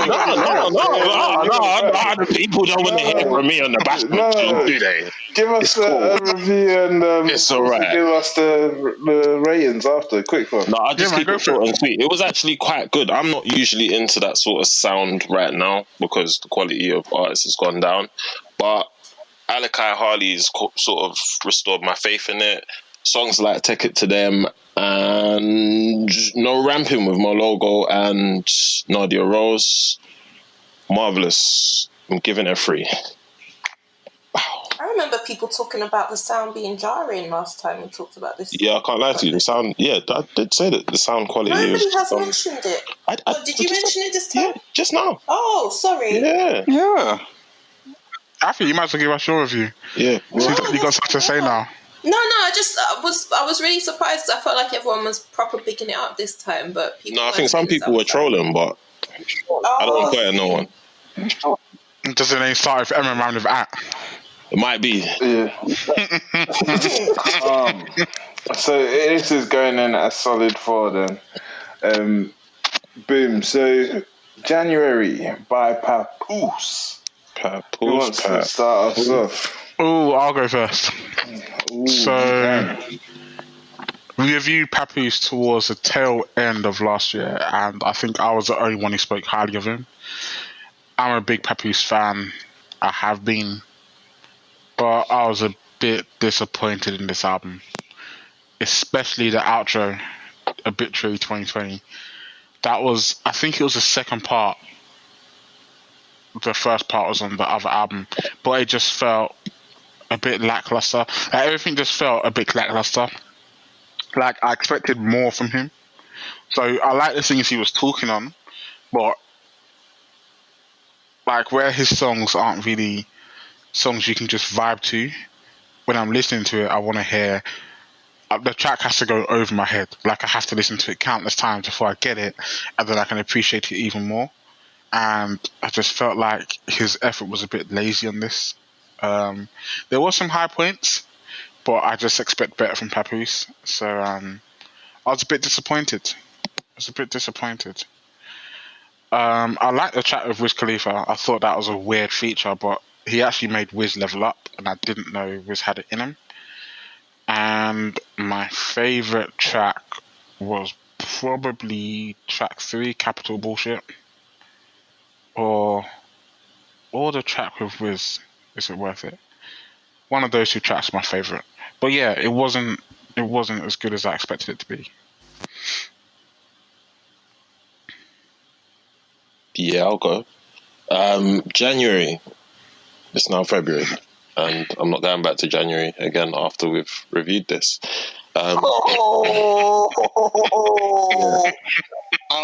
No. People don't want to hear from me on the basketball team, do they? Give us a review and it's all right. Give us the ratings after. Quick one. No, I'll just keep go it for short it. and sweet. It was actually quite good. I'm not usually into that sort of sound right now because the quality of artists has gone down. But Alicai Harley's sort of restored my faith in it. Songs like Take It to Them and No Ramping with My Logo and Nadia Rose. Marvellous. I'm giving it a 3. I remember people talking about the sound being jarring last time we talked about this. Yeah, I can't lie to you. The sound, I did say that the sound quality Nobody is... has mentioned it. Did you mention it this time? Yeah, just now. Oh, sorry. Yeah. I think you might as well give us your review. Yeah. You got something to say now. No, I was really surprised because I felt like everyone was proper picking it up this time, but people. No, I think some people were trolling, but I don't want to no one. Does the name start with M and round with at? It might be. Yeah. So this is going in at a solid 4 then. Boom. So January by Papoose. Who wants to start us off? Oh, I'll go first. Ooh, So we reviewed Papoose towards the tail end of last year, and I think I was the only one who spoke highly of him. I'm a big Papoose fan. I have been. But I was a bit disappointed in this album. Especially the outro, Obituary 2020. I think it was the second part. The first part was on the other album. But it just felt a bit lackluster. Everything just felt a bit lackluster. I expected more from him. So I like the things he was talking on. But where his songs aren't really songs you can just vibe to. When I'm listening to it, I want to hear. The track has to go over my head. Like I have to listen to it countless times before I get it, and then I can appreciate it even more. And I just felt like his effort was a bit lazy on this. There were some high points, but I just expect better from Papoose. So I was a bit disappointed. I like the track with Wiz Khalifa. I thought that was a weird feature, but he actually made Wiz level up, and I didn't know Wiz had it in him. And my favourite track was probably track 3, Capital Bullshit, or the track with Wiz. Is it worth it? One of those two tracks, my favourite. But yeah, it wasn't as good as I expected it to be. Yeah, I'll go. January. It's now February, and I'm not going back to January again after we've reviewed this. I'm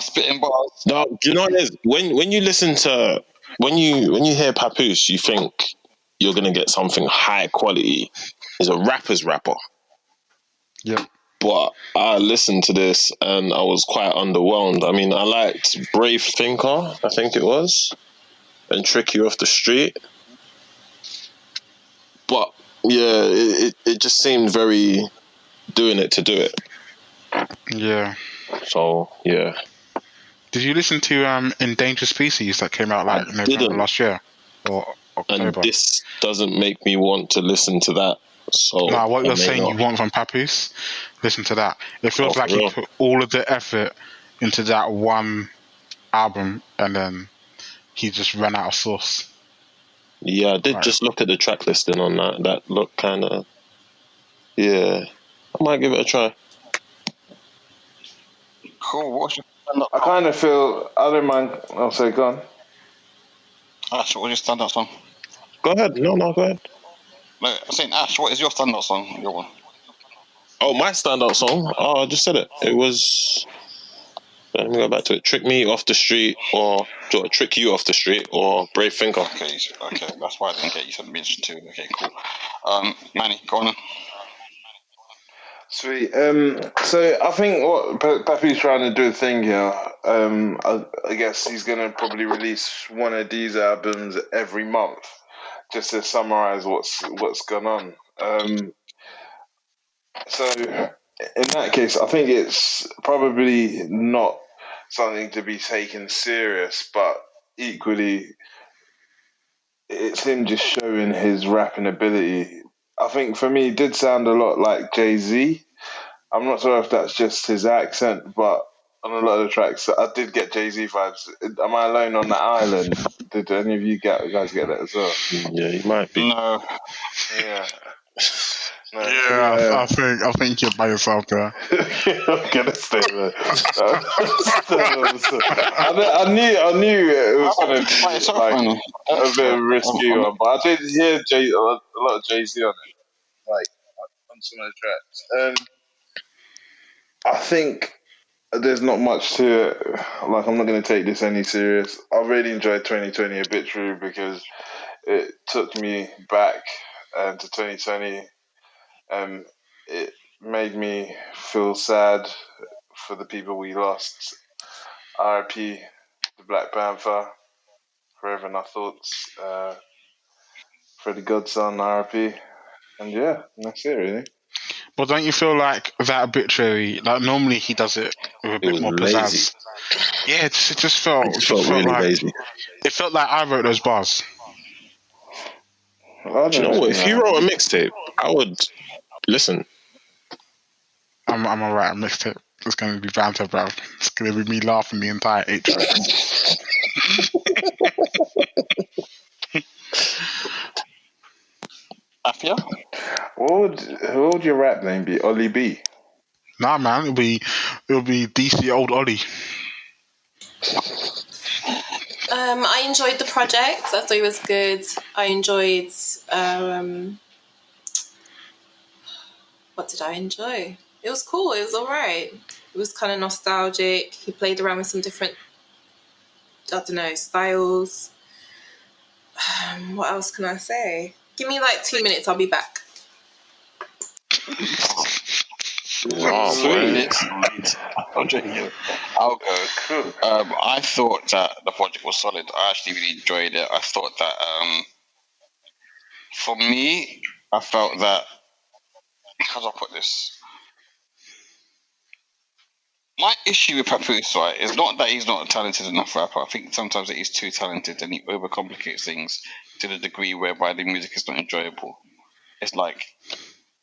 spitting bars. No, do you know what it is? When you listen to when you hear Papoose, you think you're gonna get something high quality. He's a rapper's rapper. Yeah. But I listened to this and I was quite underwhelmed. I mean, I liked Brave Thinker, I think it was, and Trick You Off the Street. But yeah, it just seemed very doing it to do it. Yeah. So yeah. Did you listen to Endangered Species that came out like November last year or October? And this doesn't make me want to listen to that. So no, what you're saying you want from Papoose, listen to that. It feels like he put all of the effort into that one album and then he just ran out of sauce. Yeah, I did just look at the track listing on that. That looked kind of... Yeah. I might give it a try. Cool. What's your I kind of feel... I don't mind... I'll say, go on. Ash, what's your standout song? Go ahead. No, go ahead. No, I'm saying, Ash, what is your standout song? Your one. Oh, my standout song? Oh, I just said it. It was... Let me go back to it. Trick Me Off the Street, or Trick You Off the Street, or Brave Thinker. Okay, that's why I didn't get you to mention too. Okay, cool. Manny, go on then. Sweet. So I think what Pappy's trying to do a thing here. I guess he's gonna probably release one of these albums every month, just to summarize what's gone on. So in that case, I think it's probably not something to be taken serious, but equally, it's him just showing his rapping ability. I think for me, it did sound a lot like Jay-Z. I'm not sure if that's just his accent, but on a lot of the tracks, I did get Jay-Z vibes. Am I alone on that island? Did any of you guys get that as well? Yeah, you might be. No. Yeah. No, yeah, I think you're by yourself there. I'm gonna stay there. I knew it was gonna be like a bit of a risky one, but I did hear a lot of Jay-Z on it, like on some of the tracks. I think there's not much to it. Like, I'm not going to take this any serious. I really enjoyed 2020 Obituary because it took me back to 2020. It made me feel sad for the people we lost. R.I.P. the Black Panther. Forever in our thoughts. Freddie Godson, R.I.P. And yeah, that's it really. But don't you feel like that Obituary, like normally he does it with a bit more pizzazz? Yeah, it just felt really like, lazy. It felt like I wrote those bars. Do you know what? If you wrote a mixtape, I would listen. I'm alright. A mixtape. It's going to be banter, bro. It's going to be me laughing the entire 8 tracks. Afia? What would your rap name be? Ollie B? Nah, man. It'll be DC Old Ollie. I enjoyed the project. I thought it was good. I enjoyed... what did I enjoy? It was cool. It was all right. It was kind of nostalgic. He played around with some different, I don't know, styles. What else can I say? Give me like 2 minutes. I'll be back. Sweet. I'm joking. I'll go. I thought that the project was solid. I actually really enjoyed it. I thought that, for me, I felt that, how do I put this? My issue with Papoose, right, is not that he's not a talented enough rapper. I think sometimes that he's too talented and he overcomplicates things to the degree whereby the music is not enjoyable. It's like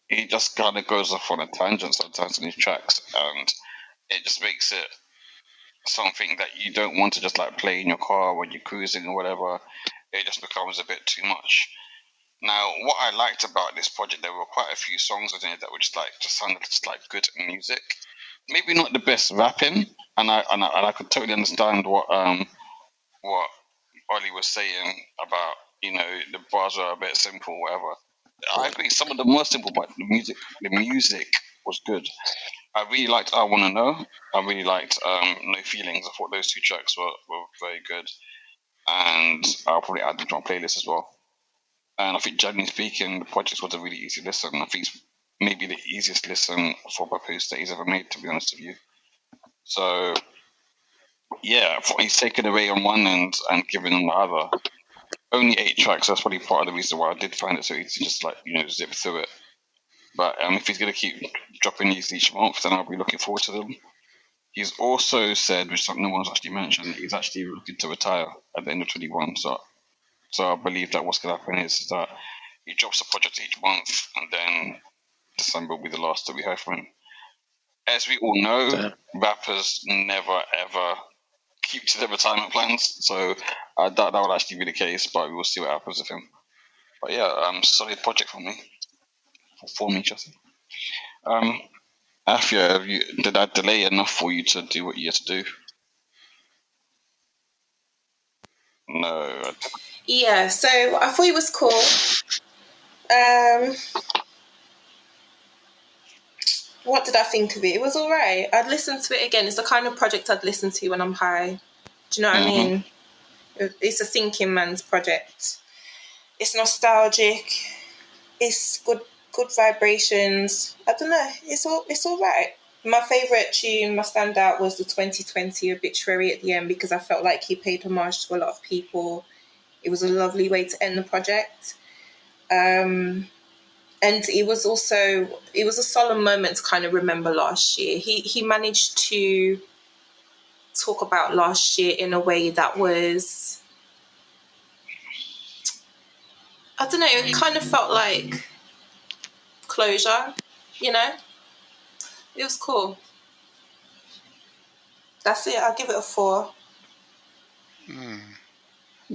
he just kind of goes off on a tangent sometimes in his tracks, and it just makes it something that you don't want to just like play in your car when you're cruising or whatever. It just becomes a bit too much. Now, what I liked about this project, there were quite a few songs in it that were just sounded just like good music. Maybe not the best rapping, and I could totally understand what Ollie was saying about, you know, the bars are a bit simple, whatever. I agree, some of them were simple, but the music was good. I really liked I Wanna Know. I really liked No Feelings. I thought those two tracks were very good, and I'll probably add them to my playlist as well. And I think, generally speaking, the project was a really easy listen. I think it's maybe the easiest listen for Papoose that he's ever made, to be honest with you. So, yeah, he's taken away on one end and given on the other. Only 8 tracks, that's probably part of the reason why I did find it so easy to just, like, you know, zip through it. But if he's going to keep dropping these each month, then I'll be looking forward to them. He's also said, which no one's actually mentioned, he's actually looking to retire at the end of 21. So I believe that what's going to happen is that he drops a project each month, and then December will be the last that we hear from him. As we all know, rappers never ever keep to their retirement plans, so I doubt that will actually be the case, but we will see what happens with him. But yeah, solid project for me. For me, Justin. Afia, did that delay enough for you to do what you had to do? No. Yeah, so I thought it was cool. What did I think of it? It was all right. I'd listen to it again. It's the kind of project I'd listen to when I'm high. Do you know what I mean? It's a thinking man's project. It's nostalgic. It's good vibrations. I don't know. It's all right. My favourite tune, my standout, was the 2020 Obituary at the end, because I felt like he paid homage to a lot of people. It was a lovely way to end the project. And it was a solemn moment to kind of remember last year. He managed to talk about last year in a way that was, I don't know, it kind of felt like closure, you know? It was cool. That's it. I'll give it a 4.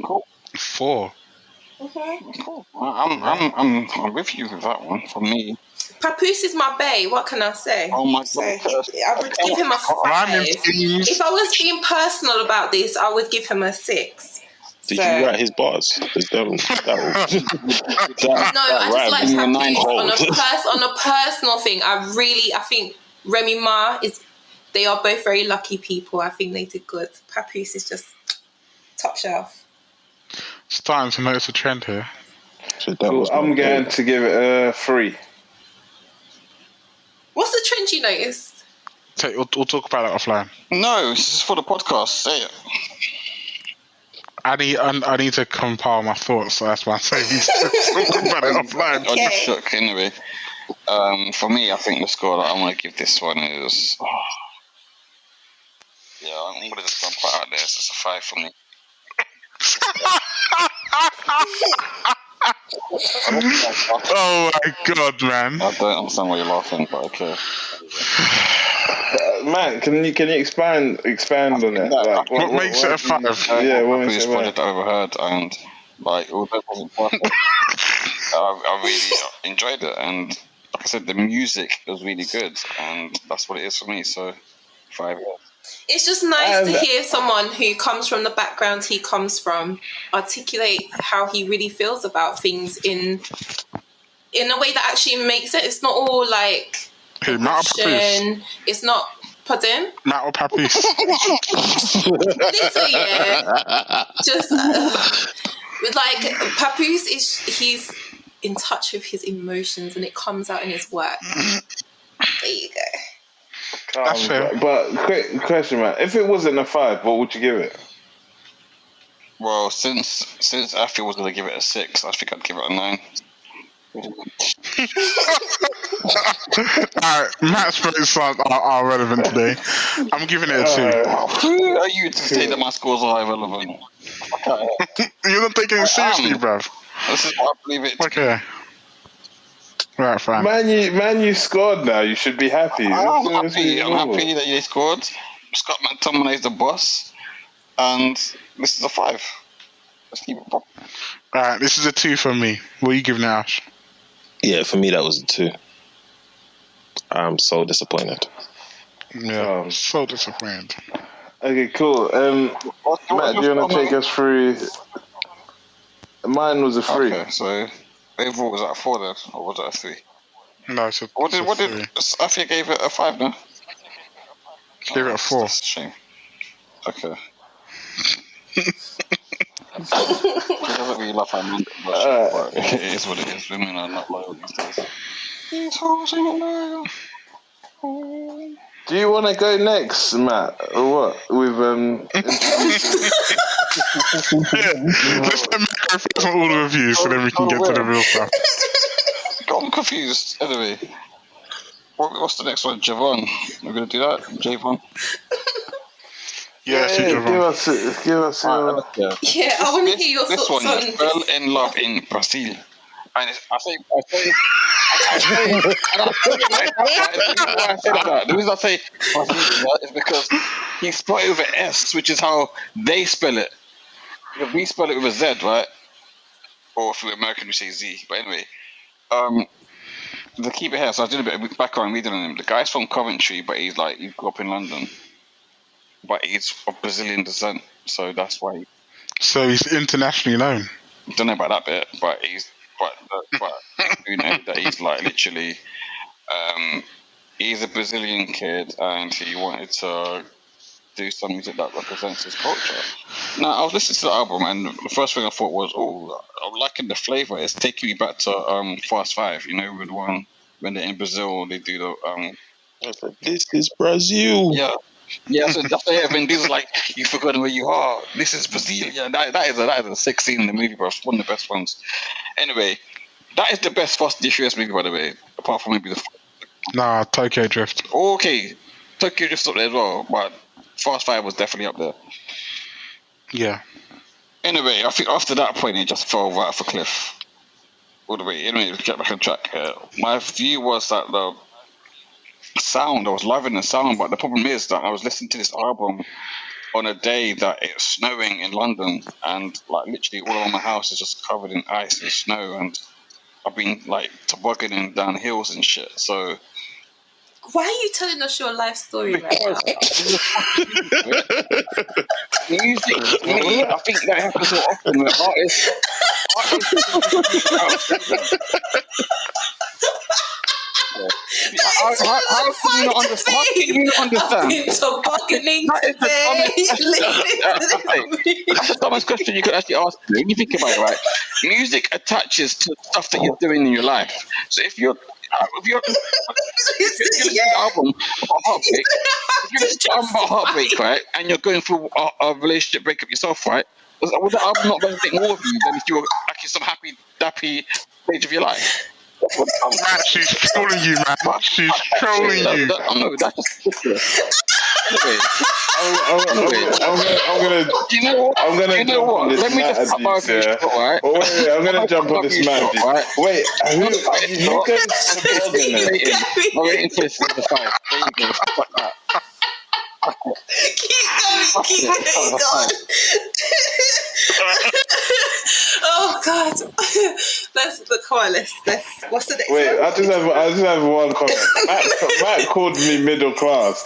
Cool. 4. Mm-hmm. Cool. I'm with you with that one. For me, Papoose is my bae. What can I say? oh my So god, I would give him a 5. If I was being personal about this, I would give him a 6. Did you write his bars? No, I just like Papoose on a personal thing. I think Remy Ma they are both very lucky people. I think they did good. Papoose is just top shelf. Starting to notice a trend here. Cool. I'm going to give it a 3. What's the trend you noticed? We'll talk about that offline. No, this is for the podcast. Say it. I need to compile my thoughts, so that's why I'm saying talk about it offline. Okay. I just shook anyway. For me, I think the score that I want to give this one is, I'm going to just jump out there. It's a 5 for me. Oh my god, man! I don't understand why you're laughing, but okay. Matt, can you expand on it? Like, what makes it a 5? What makes it a 5? Project I overheard, and like, although it wasn't perfect, I really enjoyed it, and like I said, the music was really good, and that's what it is for me. So 5. It's just nice to hear someone who comes from the background he comes from articulate how he really feels about things in a way that actually makes it. It's not all like passion. It's not. Pardon? Matt or Papoose? Listen, yeah. Just With like Papoose he's in touch with his emotions and it comes out in his work. There you go. That's fair. But quick question, man. If it wasn't a 5, what would you give it? Well, since Afi was going to give it a 6, I think I'd give it a 9. Alright, Matt's votes are relevant today. I'm giving it a 2. Who are you to say that my scores are irrelevant? You're not taking it seriously, bruv. This is what I believe it. Okay. Right, fine. Man, you scored now. You should be happy. I'm happy that you scored. Scott McTominay is the boss. And this is a 5. Let's keep it proper. Alright, this is a 2 for me. What are you giving it, Ash? Yeah, for me that was a 2. I'm so disappointed. Yeah, so disappointed. Okay, cool. Matt, do you want to take us through? Mine was a 3. Okay, so overall was that a 4 then, or was that a 3? No, it's a What did 3. Afia gave it a 5 now? Gave it a 4. That's a shame. Okay. He doesn't really love how men but it is what it is. Women are not loyal these days. These hoes ain't loyal. Do you want to go next, Matt, or what? With Let's let Matt go first on all the reviews so then we can get to the real stuff. I'm confused. Anyway, what's the next one? Javon. We're going to do that? Javon? Yeah, give us your... Yeah, I want to hear your this thoughts one on fell in love in Brazil. And I say the reason I say Brazil is because he spelled it with an S, which is how they spell it. Because we spell it with a Z, right? Or if we're American, we say Z. But anyway, to keep it here, so I was doing a bit of background reading on him. The guy's from Coventry, but he grew up in London. But he's of Brazilian descent, so that's why. So he's internationally known. Don't know about that bit, but you know that he's like literally, he's a Brazilian kid, and he wanted to do some music that represents his culture. Now I was listening to the album, and the first thing I thought was, I'm liking the flavor. It's taking me back to Fast 5. You know, with one when they're in Brazil, they do the This is Brazil. Yeah. Yeah, so that's it. Vin Diesel's like, you've forgotten where you are. This is Brazil. Yeah, that is a sick scene in the movie, bro. It's one of the best ones. Anyway, that is the best Fast and Furious movie, by the way. Apart from maybe the... Nah, Tokyo Drift. Okay. Tokyo Drift's up there as well, but Fast 5 was definitely up there. Yeah. Anyway, I think after that point, it just fell right off a cliff. All the way. Anyway, let's get back on track. My view was that the sound, I was loving the sound, but the problem is that I was listening to this album on a day that it's snowing in London, and like literally all around my house is just covered in ice and snow, and I've been like tobogganing down hills and shit. So why are you telling us your life story right now? Music, me, I think that happens so often with artists. How can you not understand? I've been tobogganing today. That's the dumbest question you could actually ask me. When you think about it, right? Music attaches to stuff that you're doing in your life. So if you're listening to an album about heartbreak, if you're listening to an album about heartbreak, right, and you're going through a relationship breakup yourself, right, would the album not resonate more with you than if you were like in some happy, dappy stage of your life? Matt, she's trolling you, man. She's trolling you. No, that's just ridiculous. Anyway, I'm gonna. Do you know what? Let me just cut my abuse short, right? Oh, wait, I'm gonna jump on this man. Right? Wait, you guys I'm waiting for this to 5. There you go. Fuck that. Keep going. Oh God! Come on. Let's. What's the next Wait, one? I just have one comment. Matt called me middle class.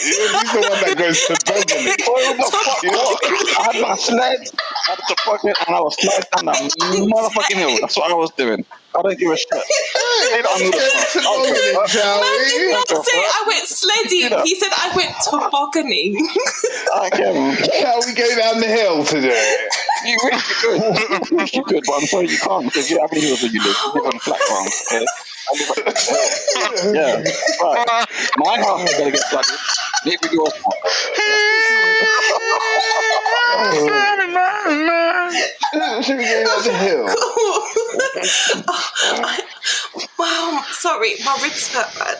He's the one that goes to Beverly. I had my sled, I had the bucket, and I was sliding down that motherfucking hill. That's what I was doing. I don't give a shit. Man did not say I went sledding. He said I went tobogganing. I don't care, man. Shall we go down the hill today? You really could. You could, but I'm sorry you can't because you don't have any hills where you live. You live on flat ground, okay? I live on yeah, right. My house is gonna get flooded. Maybe yours. Should we get out the hill? Wow, sorry, my ribs hurt bad.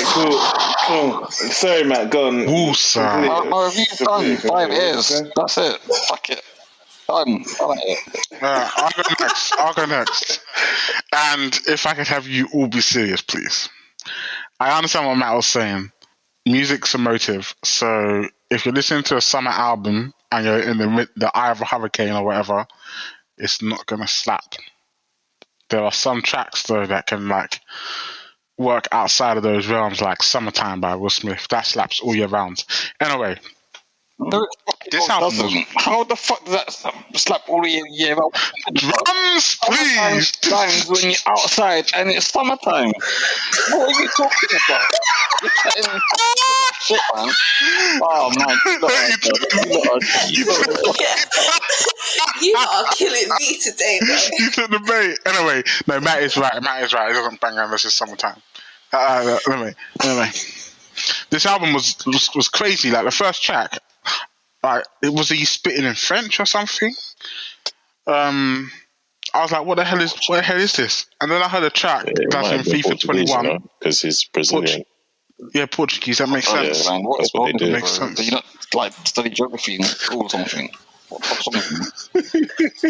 Cool. Sorry, Matt, go on. My review's done. 5 years. That's it. Fuck it. Done. I like it. I'll go next. And if I could have you all be serious, please. I understand what Matt was saying. Music's emotive. So if you're listening to a summer album and you're in the eye of a hurricane or whatever, it's not going to slap. There are some tracks, though, that can, like, work outside of those realms, like Summertime by Will Smith. That slaps all year round. Anyway, this album was... How the fuck does that slap all year round? Drums, please! Times when you're outside and it's summertime. What are you talking about? You're chatting shit, man. Oh, man. You are killing me today, bro. You took the bait. Anyway, no, Matt is right. It doesn't bang unless it's summertime. Anyway, this album was crazy. Like the first track, like it was he spitting in French or something. I was like, what the hell is this? And then I heard a track that's in FIFA 21 because he's Brazilian. Portuguese. That makes sense. Yeah, man, that's what they do. Makes sense. Do you not like study geography in school or something?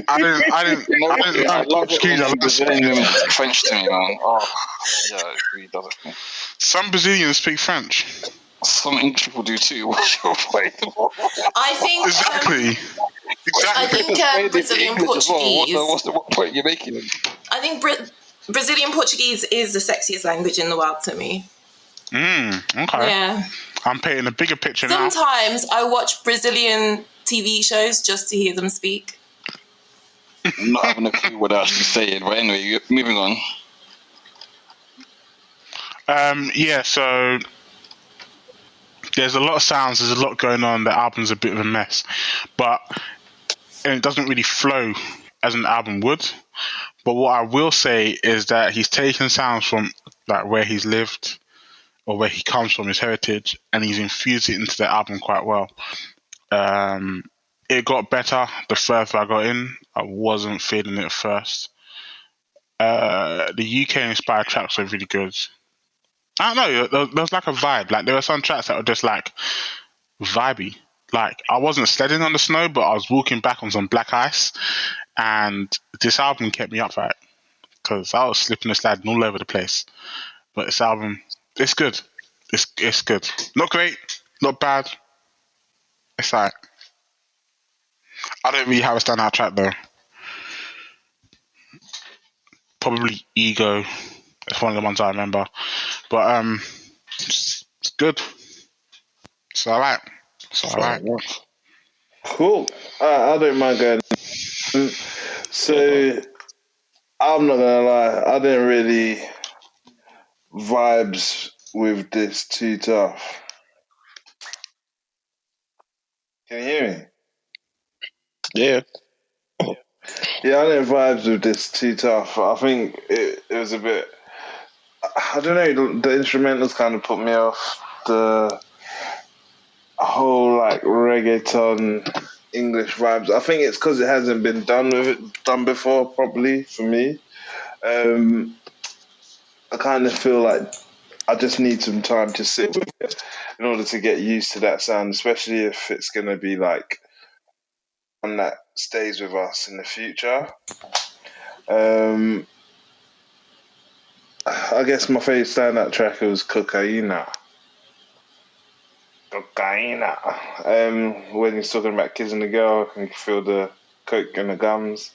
I didn't know Portuguese. I Brazilian women speak French to me, man. Oh, yeah, it really does it. Some Brazilians speak French. Some English people do too. What's your point? I think exactly. I think Brazilian Portuguese. What point you're making? I think Brazilian Portuguese is the sexiest language in the world to me. Okay. Yeah. I'm painting a bigger picture now. Sometimes I watch Brazilian TV shows just to hear them speak. I'm not having a clue what they're actually saying, but anyway, moving on. So there's a lot of sounds, there's a lot going on, the album's a bit of a mess. And it doesn't really flow as an album would. But what I will say is that he's taken sounds from like where he's lived or where he comes from, his heritage, and he's infused it into the album quite well. It got better the further I got in. I wasn't feeling it at first. The UK inspired tracks are really good. I don't know, there was like a vibe. Like there were some tracks that were just like vibey. Like I wasn't sledding on the snow, but I was walking back on some black ice, and this album kept me upright because I was slipping and sliding all over the place. But this album, it's good. It's good. Not great, not bad. It's alright. I don't really have a standout track though. Probably Ego. It's one of the ones I remember. But it's good. It's alright. It's alright. Cool. I don't mind going. So I'm not gonna lie, I didn't really vibes with this Too Tough. Can you hear me? Yeah. Yeah, I didn't vibes with this Too Tough. I think it was a bit. I don't know. The instrumentals kind of put me off. The whole like reggaeton English vibes. I think it's because it hasn't been done before properly for me. I kind of feel like I just need some time to sit with it in order to get used to that sound, especially if it's going to be like one that stays with us in the future. I guess my favourite standout track was Cocaina. When he's talking about kissing the girl and you can feel the coke in the gums.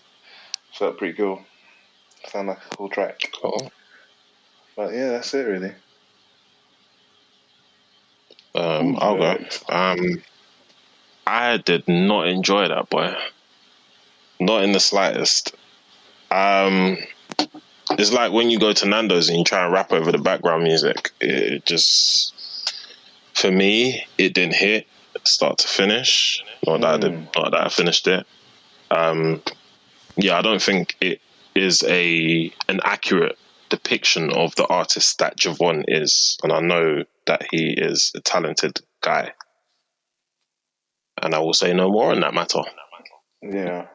Felt pretty cool. Sound like a cool track. Cool. But yeah, that's it really. I'll go. I did not enjoy that, boy. Not in the slightest. It's like when you go to Nando's and you try and rap over the background music. It just, for me, it didn't hit start to finish. Not that I finished it. I don't think it is an accurate depiction of the artist that Javon is, and I know that he is a talented guy. And I will say no more on that matter. Yeah.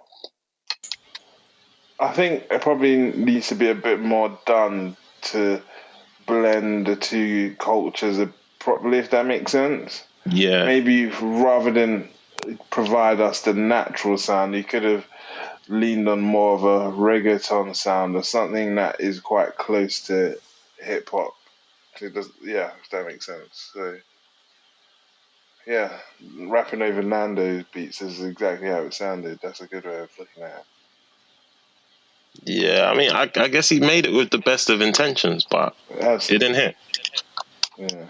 I think it probably needs to be a bit more done to blend the two cultures properly, if that makes sense. Yeah. Maybe rather than provide us the natural sound, you could have leaned on more of a reggaeton sound or something that is quite close to hip hop. If that makes sense. So, yeah, rapping over Nando's beats is exactly how it sounded. That's a good way of looking at it. Yeah, I mean, I guess he made it with the best of intentions, but It didn't hit. Yeah.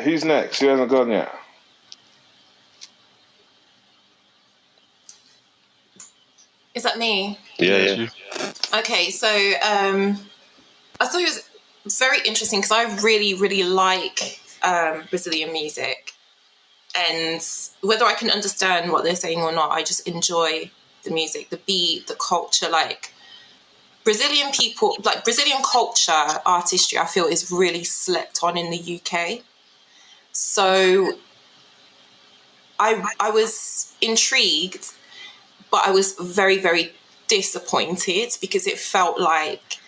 Who's next? Who hasn't gone yet? Is that me? Yeah. Okay, so I thought it was very interesting because I really, really like Brazilian music. And whether I can understand what they're saying or not, I just enjoy the music, the beat, the culture. Like Brazilian people, like Brazilian culture, artistry, I feel is really slept on in the UK. So I was intrigued, but I was very, very disappointed because it felt like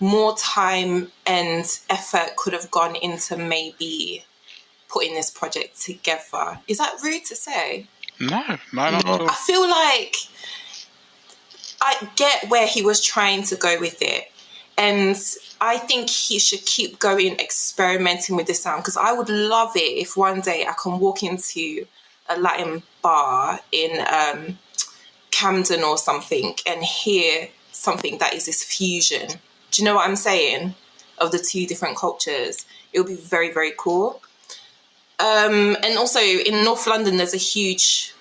more time and effort could have gone into maybe putting this project together. Is that rude to say? No, not at all. I feel like I get where he was trying to go with it. And I think he should keep going, experimenting with the sound, because I would love it if one day I can walk into a Latin bar in Camden or something and hear something that is this fusion. Do you know what I'm saying? Of the two different cultures. It would be very, very cool. And also in North London, there's a huge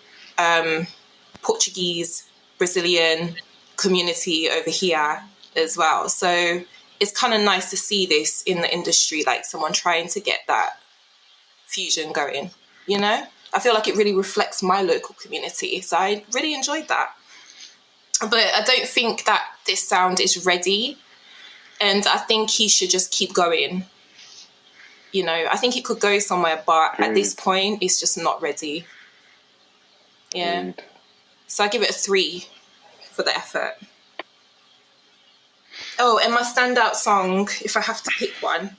Portuguese, Brazilian community over here as well. So it's kind of nice to see this in the industry, like someone trying to get that fusion going, you know? I feel like it really reflects my local community. So I really enjoyed that. But I don't think that this sound is ready. And I think he should just keep going. You know, I think it could go somewhere, but at this point, it's just not ready. Yeah. So I give it a 3 for the effort. Oh, and my standout song, if I have to pick one,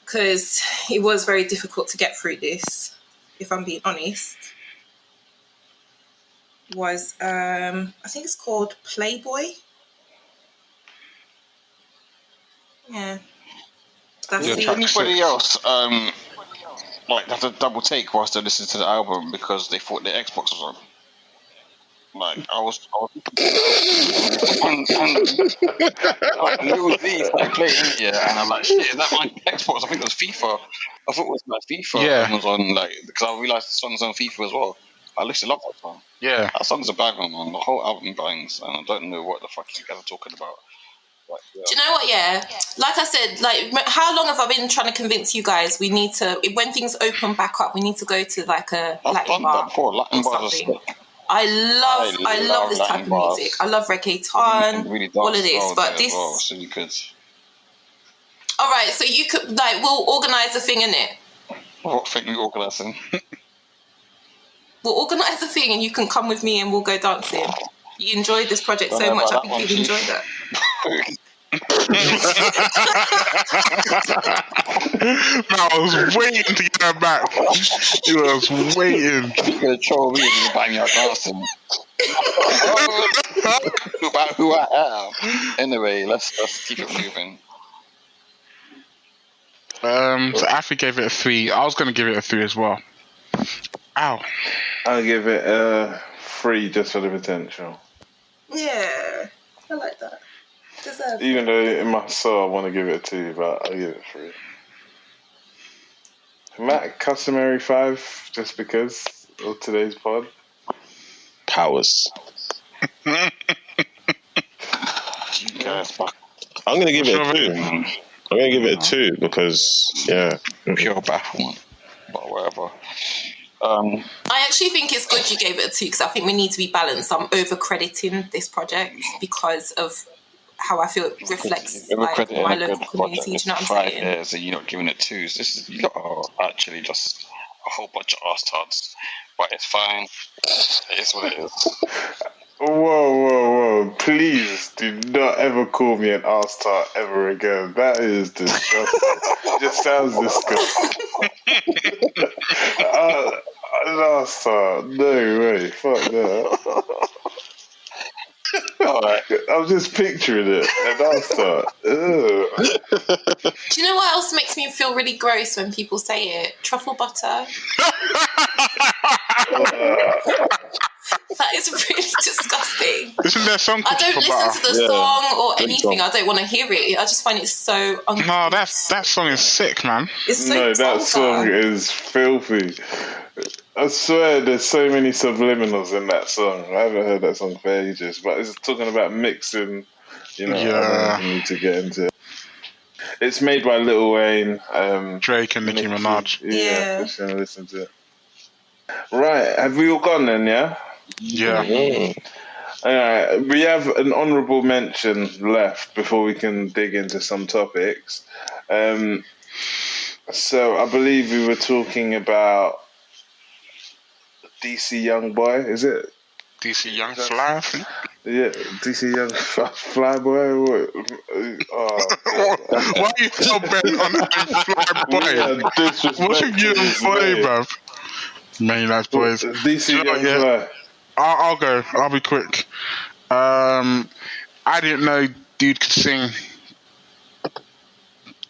because it was very difficult to get through this, if I'm being honest, was, I think it's called Playboy. Yeah. That's Did anybody else like have to double take whilst they listened to the album because they thought their Xbox was on? Like I was like little Z started playing and I'm like, shit, is that my Xbox? I think it was FIFA. I thought it was like FIFA. Yeah. And was on like because I realised the song's on FIFA as well. I literally love that song. Yeah. That song's a bad one, man. The whole album bangs, and I don't know what the fuck you guys are talking about. Like, yeah. Do you know what? Yeah, like I said, like how long have I been trying to convince you guys? We need to when things open back up. We need to go to like a Latin bar Latin or bars something. I love this type of music. I love reggaeton, really all of this, but this. Well, so you could. All right, so you could like we'll organise a thing in it. What thing are you organising? We'll organise a thing, and you can come with me, and we'll go dancing. You enjoyed this project so much. I think you'd enjoy that. I was waiting to get her back. He was waiting. You're gonna troll me and you're buying your dancing. About who I am. Anyway, let's keep it moving. So Afi gave it a 3. I was going to give it a 3 as well. Ow. I'll give it a 3 just for the potential. Yeah, I like that. Deserve Even though in my soul I want to give it a 2, but I'll give it a 3. Matt, customary 5 just because of today's pod. Powers. You guys, fuck. I'm going to give it a 2. I'm going to give it a 2 because, yeah. Pure bafflement. But whatever. I actually think it's good you gave it a 2 because I think we need to be balanced. I'm over-crediting this project because of how I feel it reflects like my local community. Do you know what I'm 5 saying? years and you're not giving it 2s. This is you are actually just a whole bunch of arse tards. But it's fine. It is what it is. Whoa. Please do not ever call me an arse tart ever again. That is disgusting. It just sounds disgusting. An arse tart. No way. Fuck that. Alright. I'm just picturing it. An arse tart. Ugh. Do you know what else makes me feel really gross when people say it? Truffle butter. That is really disgusting. Isn't there a song I called don't Truffle listen to Butter? the song or Good anything. song. I don't want to hear it. I just find it so uncouth. No, that song is sick, man. It's so No, that vulgar. song is filthy. I swear there's so many subliminals in that song. I haven't heard that song for ages, but it's talking about mixing, I don't Yeah. need to get into it. It's made by Lil Wayne, Drake and Nicki Minaj. Yeah, just gonna listen to it. Right, have we all gone then, yeah? Yeah. Alright, we have an honourable mention left before we can dig into some topics. So I believe we were talking about DC Youngboy, is it? DC Young Fly, I think. Yeah, DC Young Flyboy. Why are you so bent on Flyboy? What's with you and Boy, bruv? Main Life Boys. DC You know, Young yeah. Fly. I'll go. I'll be quick. I didn't know dude could sing.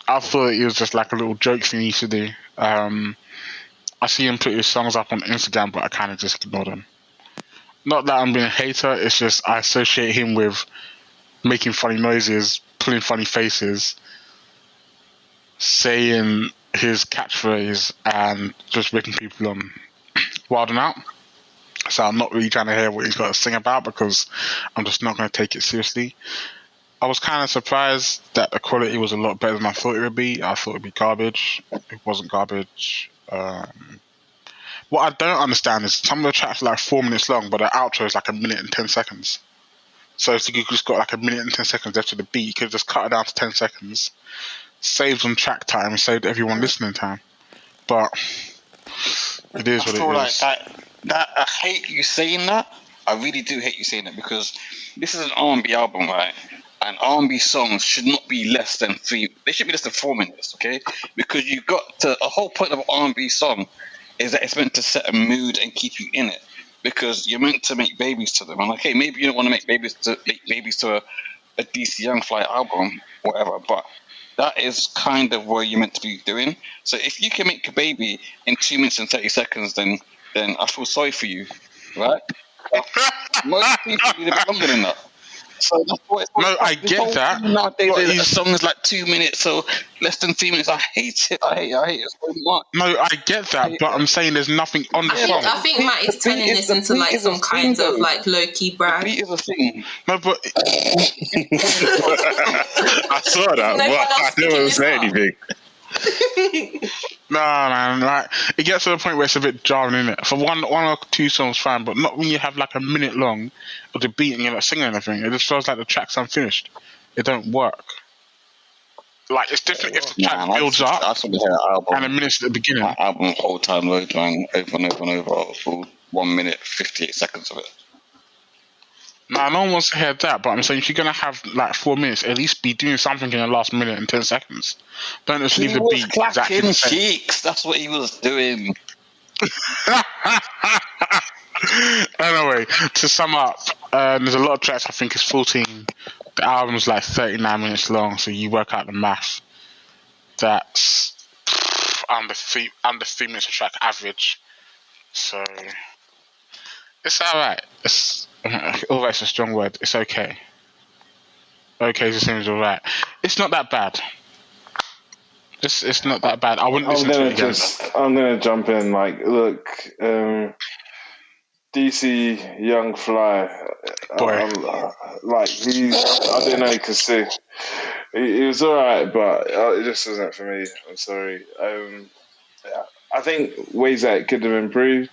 I thought it was just like a little joke thing he used to do. I see him put his songs up on Instagram, but I kind of just ignored them. Not that I'm being a hater, it's just I associate him with making funny noises, pulling funny faces, saying his catchphrase, and just making people wild and out. So I'm not really trying to hear what he's got to sing about because I'm just not going to take it seriously. I was kind of surprised that the quality was a lot better than I thought it would be. I thought it would be garbage. It wasn't garbage. What I don't understand is some of the tracks are like 4 minutes long, but the outro is like 1 minute and 10 seconds. So if you just got like 1 minute and 10 seconds left to the beat, you could just cut it down to 10 seconds, saved on track time, and saved everyone listening time. But it is what it is. That I hate you saying that. I really do hate you saying that because this is an R&B album, right? And R&B songs should not be less than 3. They should be less than 4 minutes, okay? Because you got to a whole point of an R&B song is that it's meant to set a mood and keep you in it. Because you're meant to make babies to them. And okay, maybe you don't want to make babies to a DC Young Fly album, whatever. But that is kind of what you're meant to be doing. So if you can make a baby in 2 minutes and 30 seconds, then I feel sorry for you, right? Most people need a bit longer than that. So that's what it's No, I get that. Nowadays, but a song is like 2 minutes, so less than 3 minutes. I hate it. I hate it so much. No, I get that, but I'm saying there's nothing on the song. I think Matt is turning this into like some kind of like low-key brag. Beat is a thing. No, but I saw that, No but one else I picking didn't this say up. anything. no, man, like it gets to the point where it's a bit jarring, innit? For one or two songs, fine, but not when you have like 1 minute long of the beat and you're not singing anything. It just feels like the track's unfinished. It don't work. Like it's different if the track builds up I just want to hear an album. and 1 minute's at the beginning. That album whole time load man, over and over and over for 1 minute 58 seconds of it. Nah, no one wants to hear that, but I'm saying if you're gonna have like 4 minutes, at least be doing something in the last minute and 10 seconds. Don't just leave the beat exactly the same. cheeks. That's what he was doing. Anyway, to sum up, there's a lot of tracks. I think it's 14. The album's like 39 minutes long, so you work out the math. That's under 3 minutes a track average. So it's alright. It's alright's a strong word. It's okay. Okay is the same as alright. It's not that bad. It's not that bad. I wouldn't listen to it again. I'm gonna jump in. Like, look, DC Young Fly. Boy. Like I don't know, cause he was alright, but it just wasn't for me. I'm sorry. I think ways that it could have improved.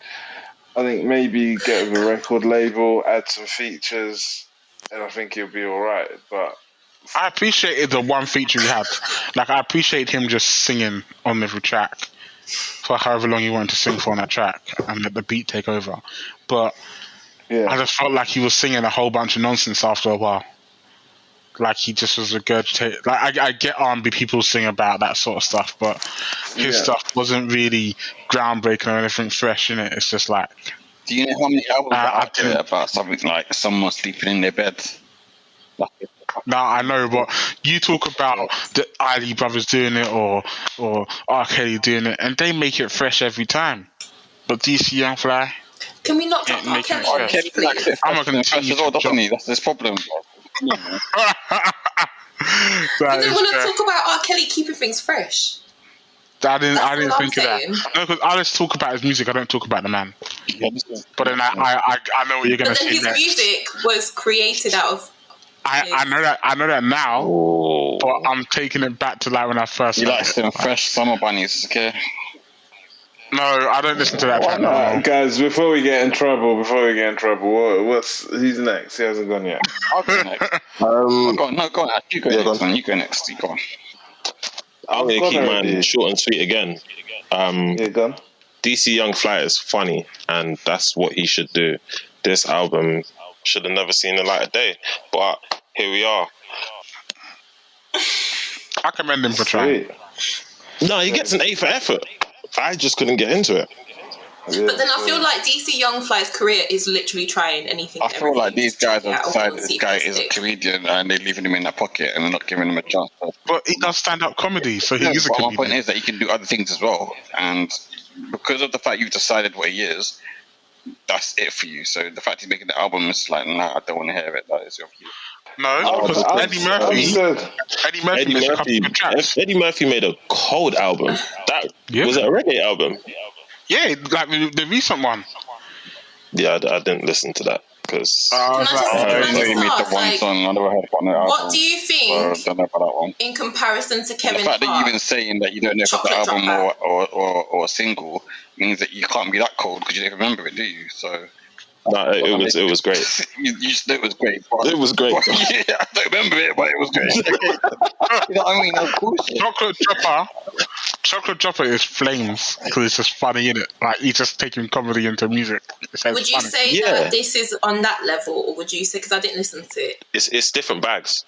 I think maybe get with a record label, add some features, and I think he'll be all right. But I appreciated the one feature he had. Like, I appreciate him just singing on every track for however long he wanted to sing for on that track and let the beat take over. But yeah, I just felt like he was singing a whole bunch of nonsense after a while. Like, he just was regurgitating. Like, I get R&B people sing about that sort of stuff, but his stuff wasn't really groundbreaking or anything fresh in it. It's just like... Do you know how many albums are out there didn't- about something like someone sleeping in their bed? No, I know, but you talk about the Ali brothers doing it or R. Kelly doing it, and they make it fresh every time. But DC Young Fly, Can we not drop Yeah, our make it Kelly, fresh. please? I'm not going to Fresh as well, doesn't he? That's his problem. You didn't want to talk about R. Kelly keeping things fresh. I didn't That's think all of I'm saying. that. No, because I just talk about his music. I don't talk about the man. But then I know what you're going But to then say his next. music was created out of. I know that now, but I'm taking it back to like when I first. You heard like it. some fresh summer bunnies, okay? No, I don't listen to that track no. guys, before we get in trouble, who's next? He hasn't gone yet. I'll go next. Go on. You go next, man. You go next. You go on. I'm going to gone keep already. mine short and sweet again. Yeah, gone. DC Young Fly is funny, and that's what he should do. This album should have never seen the light of day, but here we are. I commend him for trying. Sweet. No, he gets an A for effort. I just couldn't get into it. But then I feel like DC Young Fly's career is literally trying anything. I feel like these guys have decided this this guy is a comedian and they're leaving him in their pocket and they're not giving him a chance. But he does stand-up comedy, so he No, is a but comedian. my point is that he can do other things as well. And because of the fact you've decided what he is, that's it for you. So the fact he's making the album is like, nah, I don't want to hear it. That is your view. No, because Eddie Murphy made a couple of tracks. Eddie Murphy made a cold album. Was it a reggae album? Yeah, like the recent one. Yeah, I didn't listen to that because I know he made the one song. I never heard one album. What do you think I don't know about that one. in comparison to Kevin The fact that Hart? you're even saying that you don't know if it's an Chocolate album Dropout. or a single means that you can't be that cold because you don't remember it, do you? So no, it was great. you just know it was great. But, It was great. But, yeah, I don't remember it, but it was great. You know what I mean? Of course. Chocolate Dropper is flames because it's just funny, innit? Like he's just taking comedy into music. Would you say that this is on that level, or would you say, because I didn't listen to it? It's different bags.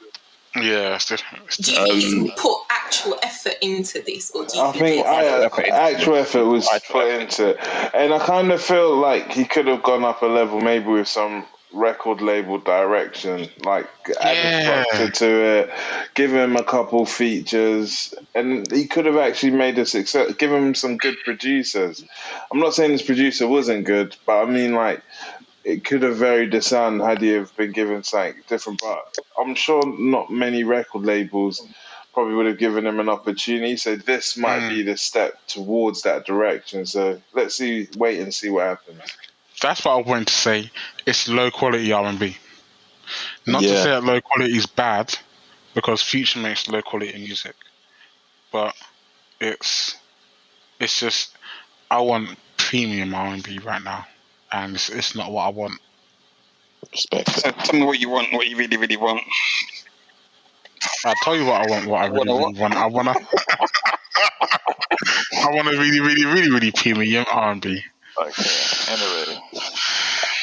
Yeah, it's different. Do you think he's put actual effort into this, or do you I think actual effort was put into it, and I kind of feel like he could have gone up a level, maybe with some record label direction, like added structure to it, give him a couple features, and he could have actually made a success. Give him some good producers. I'm not saying this producer wasn't good, but I mean, like, it could have varied the sound had he have been given something different. But I'm sure not many record labels probably would have given him an opportunity. So this might be the step towards that direction. So let's wait and see what happens. That's what I wanted to say. It's low quality R&B. Not to say that low quality is bad, because Future makes low quality music. But it's just, I want premium R&B right now, and it's not what I want. Respect. So tell me what you want, what you really, really want. I'll tell you what I want, what I really, really want. I want a really, really, really, really premium R&B. Okay, anyway.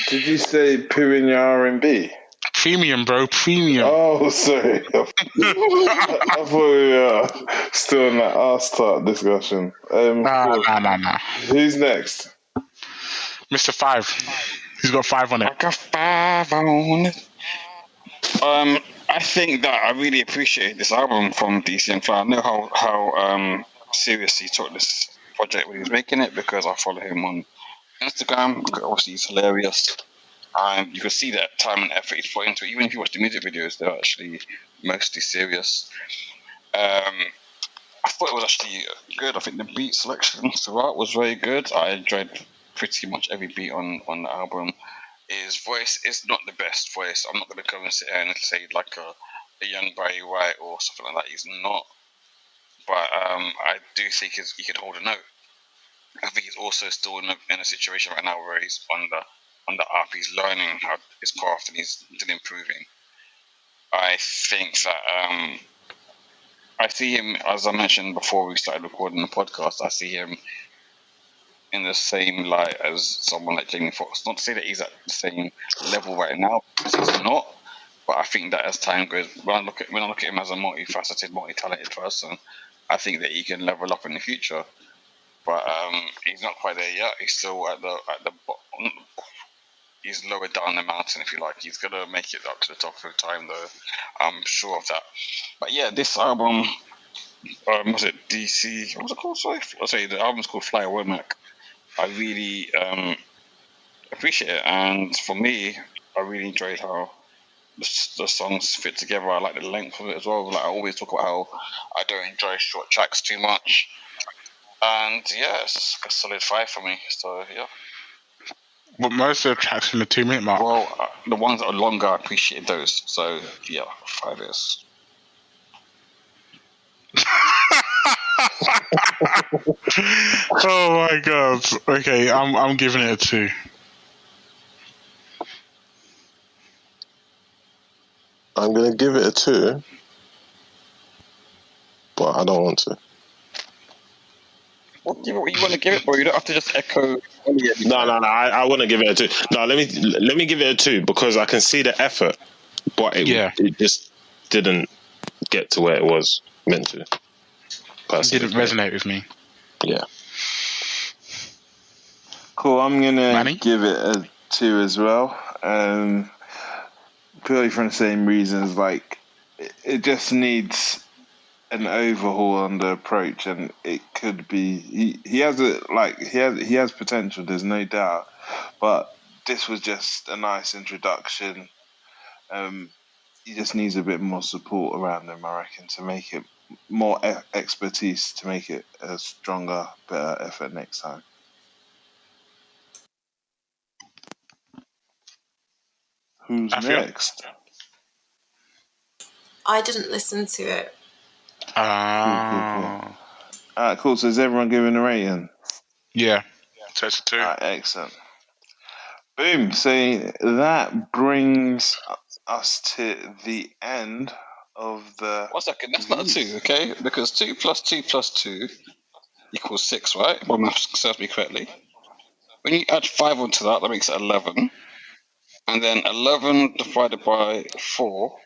Did you say premium R&B? Premium, bro, premium. Oh, sorry. I thought we were still in that arse talk discussion. Nah. Who's next? Mr. 5. He's got 5 on it. I got 5 on it. I think that I really appreciate this album from DC Young Fly. I know how seriously he took this project when he was making it, because I follow him on Instagram. Obviously, he's hilarious. And you can see that time and effort he's put into it. Even if you watch the music videos, they're actually mostly serious. I thought it was actually good. I think the beat selection throughout was very good. I enjoyed pretty much every beat on the album. His voice is not the best voice. I'm not going to go and sit here and say like a young Barry White or something like that. He's not. But I do think he could hold a note. I think he's also still in a situation right now where he's on the up. He's learning how his craft and he's still improving. I think that I see him, as I mentioned before we started recording the podcast, I see him in the same light as someone like Jamie Foxx. Not to say that he's at the same level right now, because he's not. But I think that as time goes, when I look at him as a multifaceted, multi-talented person, I think that he can level up in the future. But he's not quite there yet. He's still at the bottom. He's lower down the mountain, if you like. He's gonna make it up to the top of time, though. I'm sure of that. But yeah, this album, was it DC? What was it called? Sorry, the album's called Fly Away Mac. I really appreciate it, and for me, I really enjoyed how the songs fit together. I like the length of it as well. Like I always talk about how I don't enjoy short tracks too much, and yeah, it's a solid 5 for me. So yeah. But most of the tracks in the 2-minute mark. Well, the ones that are longer, I appreciate those. So yeah, 5 is. Oh my god. Okay, I'm giving it a 2. I'm gonna give it a 2, but I don't want to. Well, give it what you want to give it, bro. You don't have to just echo. No. I want to give it a 2. No, let me give it a 2 because I can see the effort, but it just didn't get to where it was meant to. It didn't resonate with me. Yeah. Cool. I'm gonna Manny? give it a 2 as well. Purely for the same reasons. Like it just needs an overhaul on the approach, and it could be he has potential. There's no doubt, but this was just a nice introduction. He just needs a bit more support around him, I reckon, to make it more expertise to make it a stronger, better effort next time. Who's next? I didn't listen to it. Cool. So is everyone giving a rating? Yeah. So it's a 2. Excellent. Boom. So that brings us to the end of the... 1 second, that's not a 2, okay? Because 2 plus 2 plus 2 equals 6, right? If my maths serves me correctly. When you add 5 onto that, that makes it 11. And then 11 divided by 4.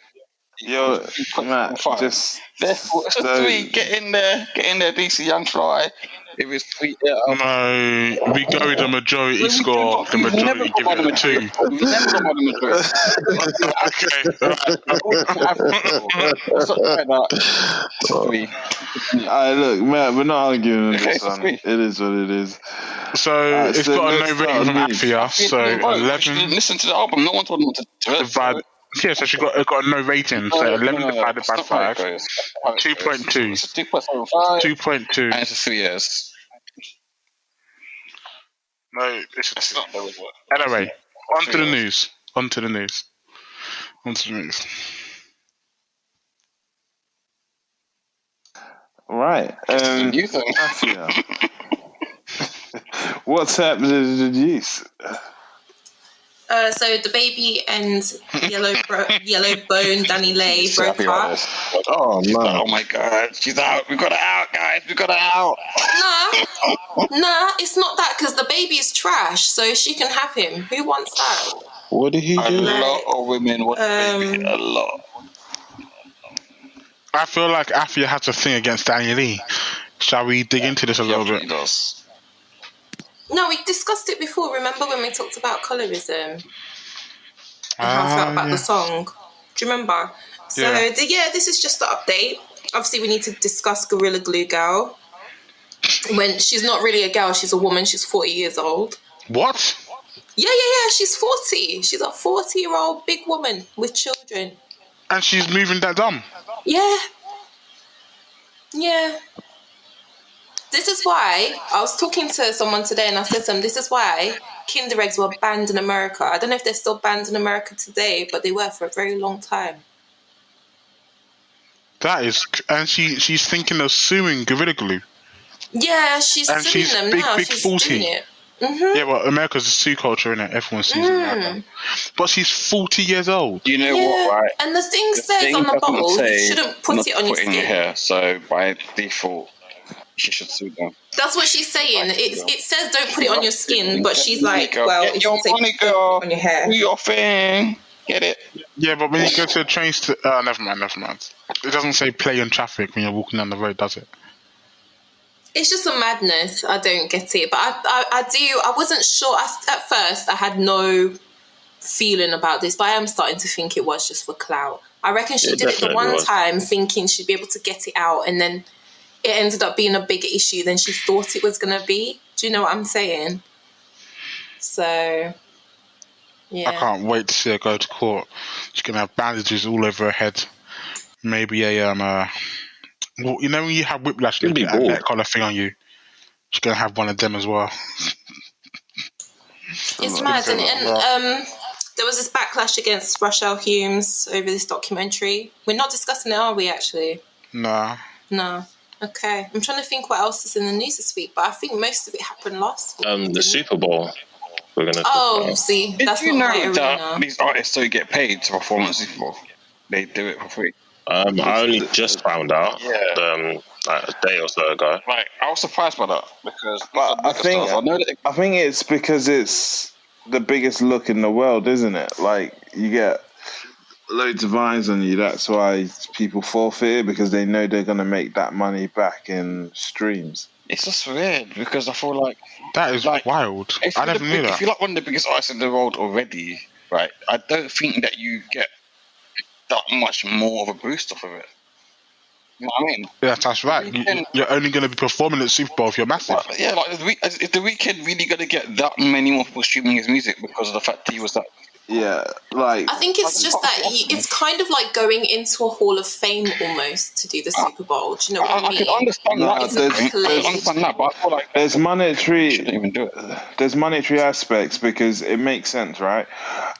Yo, Matt, just... Therefore, it's a 3. Get in there, DC Young Fly. If it's 3, no, we go with the majority score. The majority give it a 2. We never got by the majority. Okay. Look, Matt, we're not arguing on Okay, this one. 3. It is what it is. So it's got a no rating from Afia. So 11. Listen to the album. No one told me to do it. Divide. Yeah, so she got a no rating. So 11 divided by 5. 2.2. It's a 2.75. 2.2. And it's a 3 years. No, it's a 2. Anyway, on to the news. Right. New thing. What's happening to the juice? So the baby and yellow bone Danny Lay broke up. Oh no! Oh my god, she's out. We got her out, guys. We got her out. Nah, it's not that because the baby is trash, so she can have him. Who wants that? What did he do? A lot of women want the baby. A lot. I feel like Afia has a thing against Daniel Lee. Shall we dig into this a little bit? Does. No, we discussed it before. Remember when we talked about colorism and how I felt about the song? Do you remember? So this is just the update. Obviously, we need to discuss Gorilla Glue Girl. When she's not really a girl, she's a woman. She's 40 years old. What? Yeah. She's 40. She's a 40-year-old big woman with children. And she's moving that dumb. Yeah. This is why I was talking to someone today and I said to them, this is why Kinder Eggs were banned in America. I don't know if they're still banned in America today, but they were for a very long time. That is... And she's thinking of suing Gorilla Glue. Yeah, she's And suing she's them big, now. big She's 40. doing it. Yeah, well, America's a sue culture, innit? Everyone sues America. But she's 40 years old. You know what, right? And the thing The says thing on the doesn't bottle, you say shouldn't put not it to on your put in your skin. hair, so by default, she should sue them. That's what she's saying. Right, It says don't put it on your skin, but she's Money, like, girl. well, Get if your you say money, don't put it girl. on your hair. Do your thing. Get it? Yeah, but when you go to a train never mind. It doesn't say play in traffic when you're walking down the road, does it? It's just a madness. I don't get it. But I wasn't sure. At first, I had no feeling about this, but I am starting to think it was just for clout. I reckon she did it the one time thinking she'd be able to get it out, and then it ended up being a bigger issue than she thought it was going to be. Do you know what I'm saying? So, yeah. I can't wait to see her go to court. She's gonna have bandages all over her head. Maybe well, you know when you have whiplash and that kind of thing on you. She's gonna have one of them as well. It's mad, and there was this backlash against Rochelle Humes over this documentary. We're not discussing it, are we? Actually, Nah. no. Okay, I'm trying to think what else is in the news this week, but I think most of it happened last week. The Super Bowl. We're gonna. See, Did that's you not my know arena. that these artists don't get paid to perform at Super Bowl? They do it for free. I only just found out. Yeah. Like a day or so ago. Like, I was surprised by that because I think it's because it's the biggest look in the world, isn't it? Like, you get loads of eyes on you. That's why people forfeit it, because they know they're going to make that money back in streams. It's just weird because I feel like that is wild. I never knew that. If you're like one of the biggest artists in the world already, right? I don't think that you get that much more of a boost off of it. You know what I mean? Yeah, that's right. You're only going to be performing at Super Bowl if you're massive. Yeah, like is The Weeknd really going to get that many more people streaming his music because of the fact that he was that? Yeah, like I think it's just that it's kind of like going into a Hall of Fame almost to do the Super Bowl. Do you know what I mean? I can understand that. But I feel like there's monetary. Shouldn't even do it. There's monetary aspects because it makes sense, right?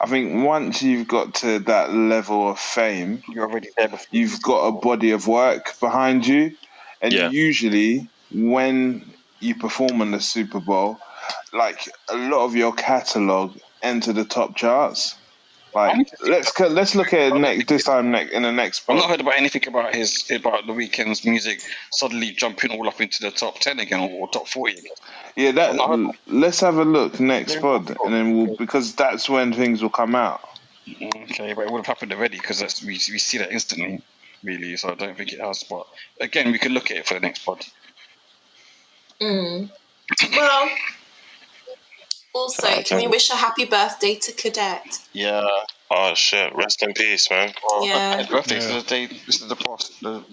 I think once you've got to that level of fame, you're already there. You've got a body of work behind you, and usually when you perform in the Super Bowl, like a lot of your catalog enter the top charts. Like, let's look at it in the next I've not heard about anything about The Weeknd's music suddenly jumping all up into the top 10 again or top 40 again. Yeah, let's have a look next pod, and then because that's when things will come out. Okay, but it would have happened already because we see that instantly, really. So I don't think it has. But again, we could look at it for the next pod. Well. Also, can we wish a happy birthday to Cadet? Yeah. Oh shit! Rest in peace, man. Yeah. His birthday is the day. This is the past. This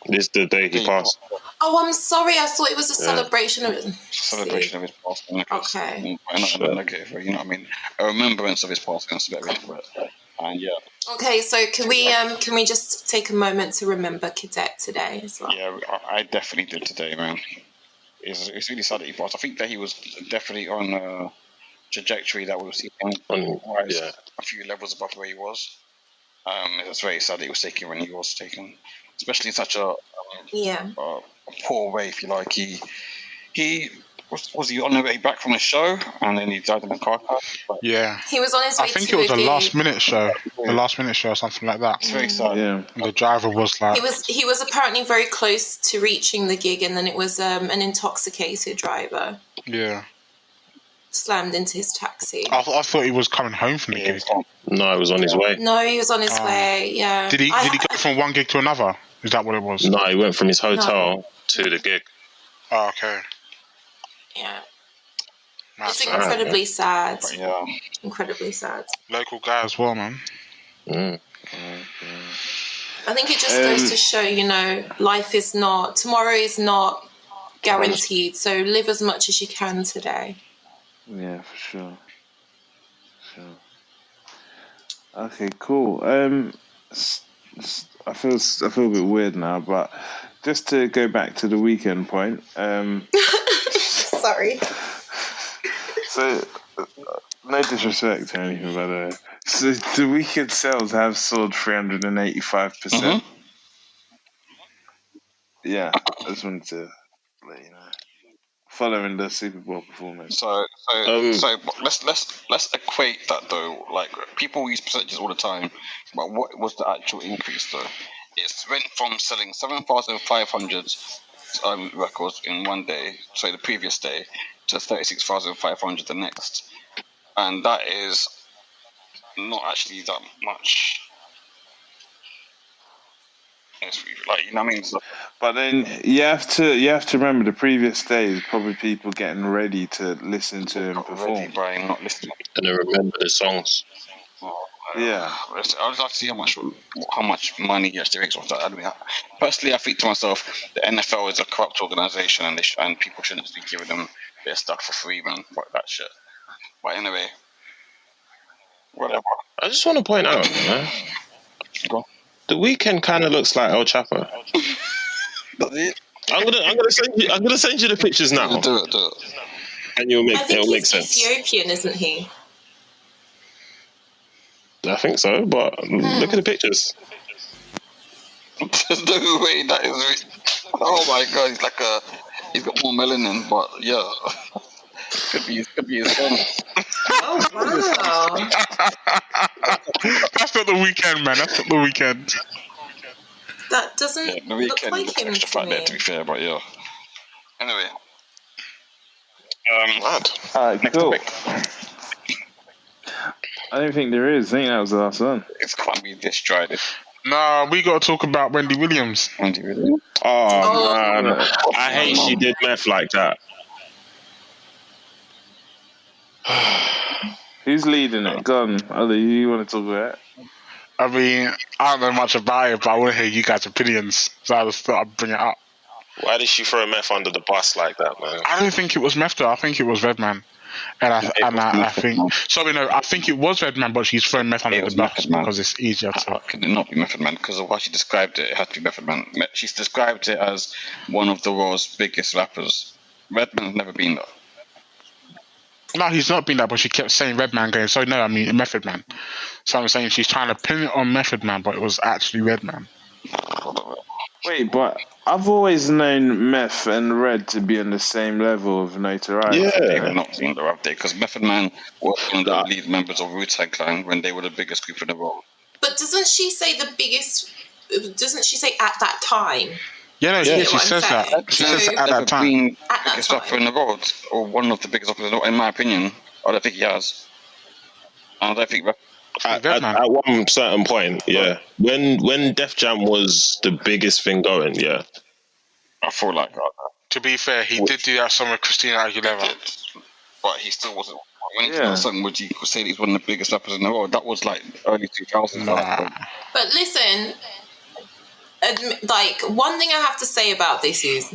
is the day he passed. Oh, I'm sorry. I thought it was a celebration of his passing. Okay. Not negative, you know what I mean? A remembrance of his passing. And yeah. Okay, so can we just take a moment to remember Cadet today as well? Yeah, I definitely did today, man. It's really sad that he passed. I think that he was definitely on a trajectory that we will see him rise a few levels above where he was. It's very sad that he was taken when he was taken, especially in such a poor way, if you like. He was he on the way back from a show and then he died in a car crash? Yeah. He was on his way to I think it was a last minute show. A last minute show or something like that. It's very sad. Yeah. And the driver was like... He was apparently very close to reaching the gig, and then it was an intoxicated driver. Yeah. Slammed into his taxi. I thought he was coming home from the gig. No, he was on his way. No, he was on his way, yeah. Did he go from one gig to another? Is that what it was? No, he went from his hotel to the gig. Oh, okay. Yeah. That's it's incredibly sad. Yeah. Incredibly sad. Local guy as well, man. I think it just goes to show, tomorrow is not guaranteed, so live as much as you can today. Yeah, for sure. Okay, cool. I feel a bit weird now, but just to go back to the weekend point. Sorry. So, no disrespect or anything, by the way. So the weekend sales have soared 385%. Yeah, I just wanted to Following the Super Bowl performance. So let's equate that though. Like people use percentages all the time, but what was the actual increase though? It went from selling 7,500 records in one day, so the previous day, to 36,500 the next, and that is not actually that much. It's like, you know what I mean? So, But then you have to remember the previous days, probably people getting ready to listen to him perform. Brian, not listening. And I remember the songs. Yeah. I would like to see how much money he actually makes off that. I mean, personally, I think to myself, the NFL is a corrupt organization, and people shouldn't be giving them their stuff for free, man. Fuck that shit. But anyway, whatever. I just want to point out, man, Go. The Weeknd kind of looks like El Chapo. That's it. I'm gonna send you the pictures now, Do it. and I think it'll make he's sense. Ethiopian, isn't he? I think so, but look at the pictures. There's no way that is. Oh my god, he's got more melanin, but yeah, could be his son. Oh wow! That's not the Weeknd, man. That's not the Weeknd. That doesn't The look Weeknd like looks him extra to fat me. there, to be fair, but yeah. Anyway, Mad. next Cool. topic. I don't think there is. I think that was the last one. It's can't be this dry. This Nah, we got to talk about Wendy Williams. Wendy really. Oh man, I hate she did meth like that. Who's leading it? Go on, Ali, you want to talk about it? I mean, I don't know much about it, but I want to hear you guys' opinions. So I just thought I'd bring it up. Why did she throw meth under the bus like that, man? I don't think it was meth, though. I think it was Redman. And I think... Sorry, no, I think it was Redman, but she's thrown meth under It the was bus Method Man. because it's easier How to... can it not be Method Man? Because of how she described it, it had to be Method Man. She's described it as one of the world's biggest rappers. Redman's never been that. No, he's not been that, but she kept saying Redman going, so no, I mean Method Man. So I'm saying she's trying to pin it on Method Man, but it was actually Redman. Wait, but I've always known Meth and Red to be on the same level of notoriety. They were not being the rap day because Method Man was one of the lead members of Wu-Tang Clan when they were the biggest group in the world. But doesn't she say the biggest? Doesn't she say at that time? Yeah, no, Yeah, she what says I'm that. saying. She So- says it at Never that time. been the At that biggest rapper time. in the world, or one of the biggest rappers in the world, in my opinion. I don't think he has. And I don't think Redman. At one certain point, yeah. When Def Jam was the biggest thing going, yeah. I feel like To be fair, he did do that song with Christina Aguilera. but he still wasn't. When he did Yeah. that song, would you say he's one of the biggest rappers in the world? That was like early 2000s. Nah. But listen, like one thing I have to say about this is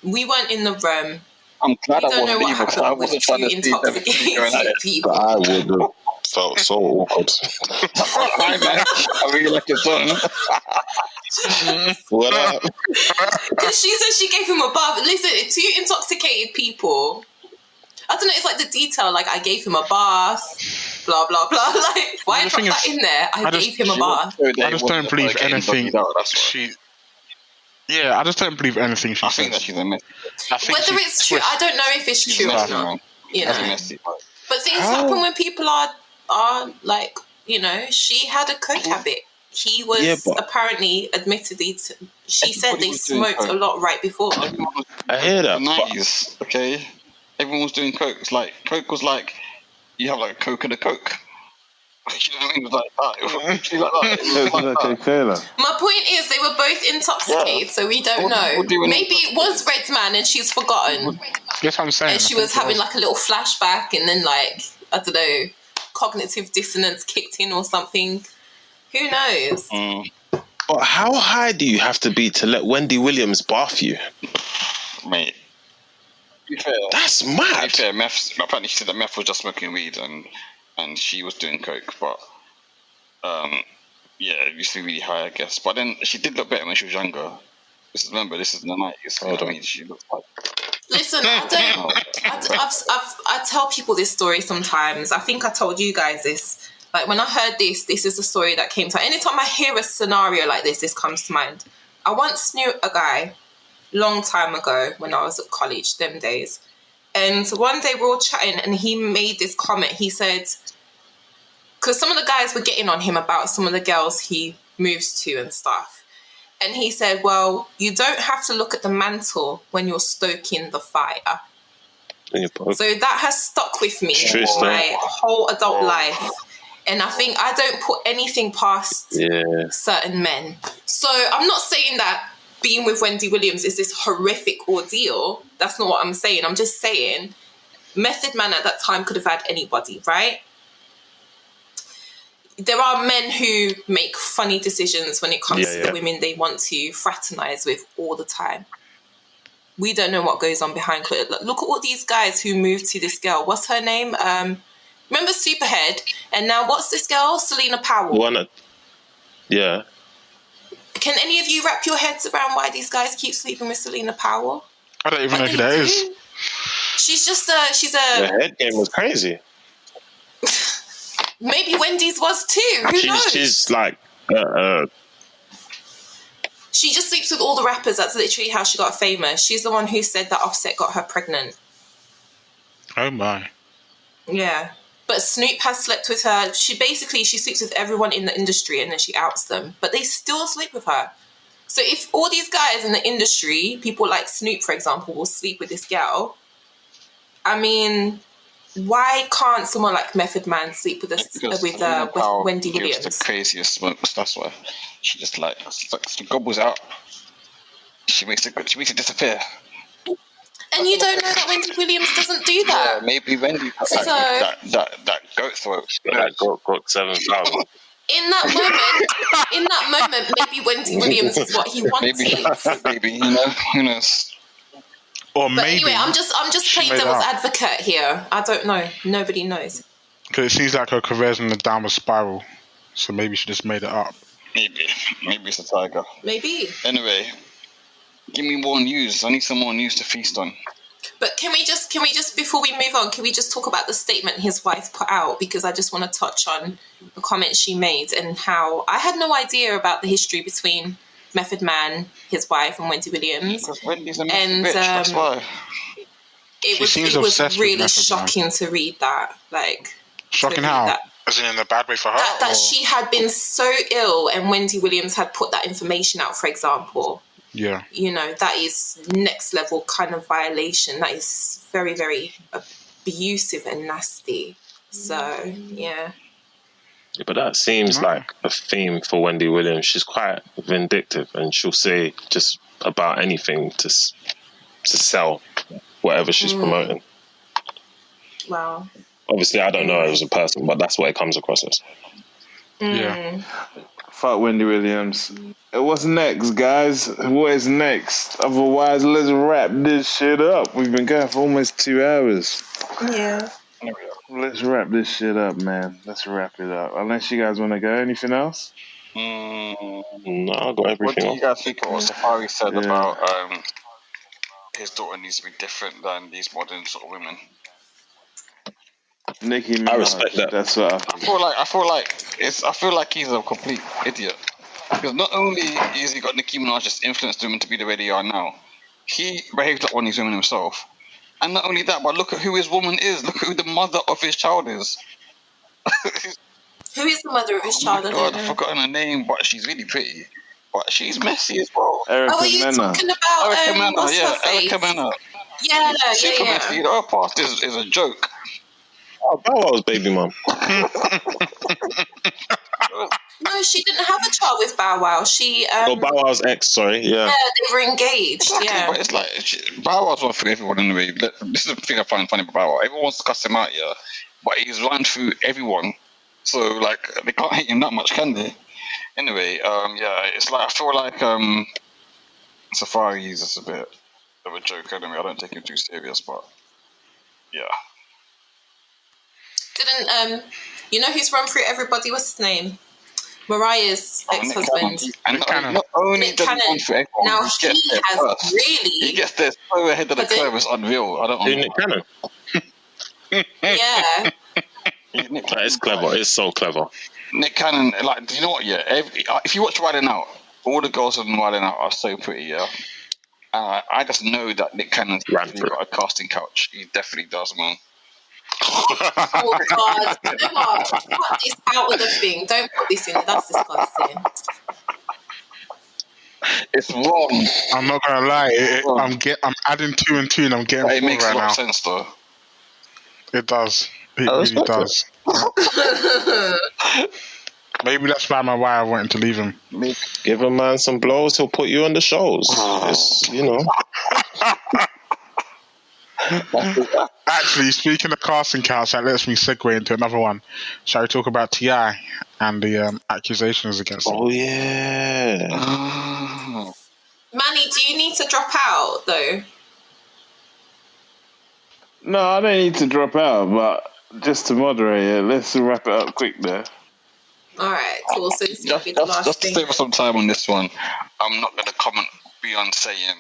we weren't in the room. I'm glad We I don't know wasn't what either, 'cause I happened with wasn't two trying to see them going at intoxicated it. people. I would have felt so awkward. Hi, man. I really like your song. What up? Because she said she gave him a bath. Listen, two intoxicated people. I don't know. It's like the detail. Like I gave him a bath. Blah blah blah. Like why The drop thing that is, in there? I I just- gave him a She bath. I just don't believe anything That's why. she... Yeah, I just don't believe anything she I think that says. she's a mess. I think Whether she it's true, I don't know if it's She's true or messy, not. man. You That's know, messy. but things How? happen when people are like, you know, she had a coke habit. He was Yeah, but- apparently, admittedly, she said Everybody they was doing smoked coke. a lot right before. I hear that, The but 90s, okay? Everyone was doing coke. It's like, coke was like, you have like a coke and a coke. You know what I mean? It was like that. It was literally like that. It was It's like like that. Coca-Cola. My point is, they were both intoxicated, so we don't know. What do you mean? Maybe it was Redman and she's forgotten, Guess what I'm saying? and she I was think it having like a little flashback, and then like I don't know, cognitive dissonance kicked in or something. Who knows? but how high do you have to be to let Wendy Williams bath you? Mate. To be fair, That's to be mad. fair, apparently she said that meth was just smoking weed and she was doing coke, but yeah, it used to be really high, I guess. But then she did look better when she was younger. Remember, this is the 90s. You know what I mean? She looked like... Listen, I tell people this story sometimes. I think I told you guys this. Like when I heard this is a story that came to mind. Anytime I hear a scenario like this comes to mind. I once knew a guy long time ago when I was at college, them days. And one day we were all chatting and he made this comment. He said, because some of the guys were getting on him about some of the girls he moves to and stuff. And he said, well, you don't have to look at the mantle when you're stoking the fire. So that has stuck with me my whole adult life. And I think I don't put anything past certain men. So I'm not saying that being with Wendy Williams is this horrific ordeal. That's not what I'm saying. I'm just saying Method Man at that time could have had anybody, right? There are men who make funny decisions when it comes to the women they want to fraternize with all the time. We don't know what goes on behind closed. Look at all these guys who moved to this girl. What's her name? Remember Superhead? And now what's this girl? Selena Powell. Yeah. Can any of you wrap your heads around why these guys keep sleeping with Selena Powell? I don't even know who that is. She's just she's a... The head game was crazy. Maybe Wendy's was too. Who knows? She's like... She just sleeps with all the rappers. That's literally how she got famous. She's the one who said that Offset got her pregnant. Oh my. Yeah. But Snoop has slept with her. She sleeps with everyone in the industry and then she outs them. But they still sleep with her. So if all these guys in the industry, people like Snoop, for example, will sleep with this girl, I mean, why can't someone like Method Man sleep with Wendy Williams? She was the craziest smokes, that's why. She just she gobbles out. She makes it disappear. And you don't know that Wendy Williams doesn't do that. Yeah, maybe Wendy that goat throat. That got 7,000. In that moment, maybe Wendy Williams is what he wanted. Maybe, who knows? Or But maybe anyway, I'm just playing devil's advocate here. I don't know. Nobody knows. because it seems like her career's in a downward spiral. So maybe she just made it up. Maybe it's a tiger. Maybe. Anyway, give me more news. I need some more news to feast on. But can we just before we move on, can we just talk about the statement his wife put out? Because I just want to touch on the comments she made and how I had no idea about the history between Method Man, his wife, and Wendy Williams. Because Wendy's a bitch, that's why. It was really shocking to read that. Shocking how? As in a bad way for her? That she had been so ill and Wendy Williams had put that information out, for example. Yeah. That is next level kind of violation. That is very, very abusive and nasty. So, yeah. But that seems like a theme for Wendy Williams. She's quite vindictive and she'll say just about anything to sell whatever she's promoting. Wow. Obviously, I don't know her as a person, but that's what it comes across as. Yeah. Fuck Wendy Williams. What's next, guys? What is next? Otherwise, let's wrap this shit up. We've been going for almost 2 hours. Yeah. Let's wrap this shit up, man. Let's wrap it up. Unless you guys want to go. Anything else? No, I got everything. What do you guys think of what Safari said about his daughter needs to be different than these modern sort of women? Nicki Minaj. I respect that. That's what I feel like he's a complete idiot. Because not only has he got Nicki Minaj just influenced women to be the way they are now, he behaved like one of these women himself. And not only that, but look at who his woman is. Look at who the mother of his child is. Who is the mother of his child? God, I've forgotten her name, but she's really pretty. But she's messy as well. Erica are you talking about Erica Mena, what's her face? Erica Mena. Yeah. Messy. Her past is a joke. Oh, Bow Wow's baby mum. No, she didn't have a child with Bow Wow. She Bow Wow's ex, sorry, yeah. Yeah, they were engaged. Exactly, yeah. But it's like Bow Wow's one for everyone anyway. This is the thing I find funny about Bow Wow. Everyone wants to cuss him out, yeah. But he's run through everyone. So they can't hate him that much, can they? Anyway, it's like I feel like Safari is just a bit of a joke anyway. I don't take him too serious, but yeah. Didn't who's run through everybody? What's his name? Mariah's ex-husband. And not only does he run through everyone, now he has really. He gets there so ahead of the curve. It's unreal. I don't know. Nick Cannon. Yeah. That is clever. It's so clever. Nick Cannon, do you know what? Yeah, if you watch Riding Out, all the girls on Riding Out are so pretty. Yeah. I just know that Nick Cannon's Ran definitely through. got a casting couch. He definitely does, man. Oh God! You know what? Cut this out of the thing. Don't put this in. That's disgusting. It's wrong, I'm not gonna lie. Wrong. I'm adding 2 and 2, and I'm getting but it 4 makes a right lot now. of sense, though. It does. It I really respect does. Maybe that's why I wanted to leave him. Give a man some blows, he'll put you on the shows. It's, you know. Actually, speaking of casting couch, that lets me segue into another one. Shall we talk about T.I. and the accusations against him? Oh, yeah. Manny, do you need to drop out though? No, I don't need to drop out, but just to moderate it, let's wrap it up quick there. All right, cool. So this will be the last Just to thing. save us some time on this one, I'm not going to comment beyond saying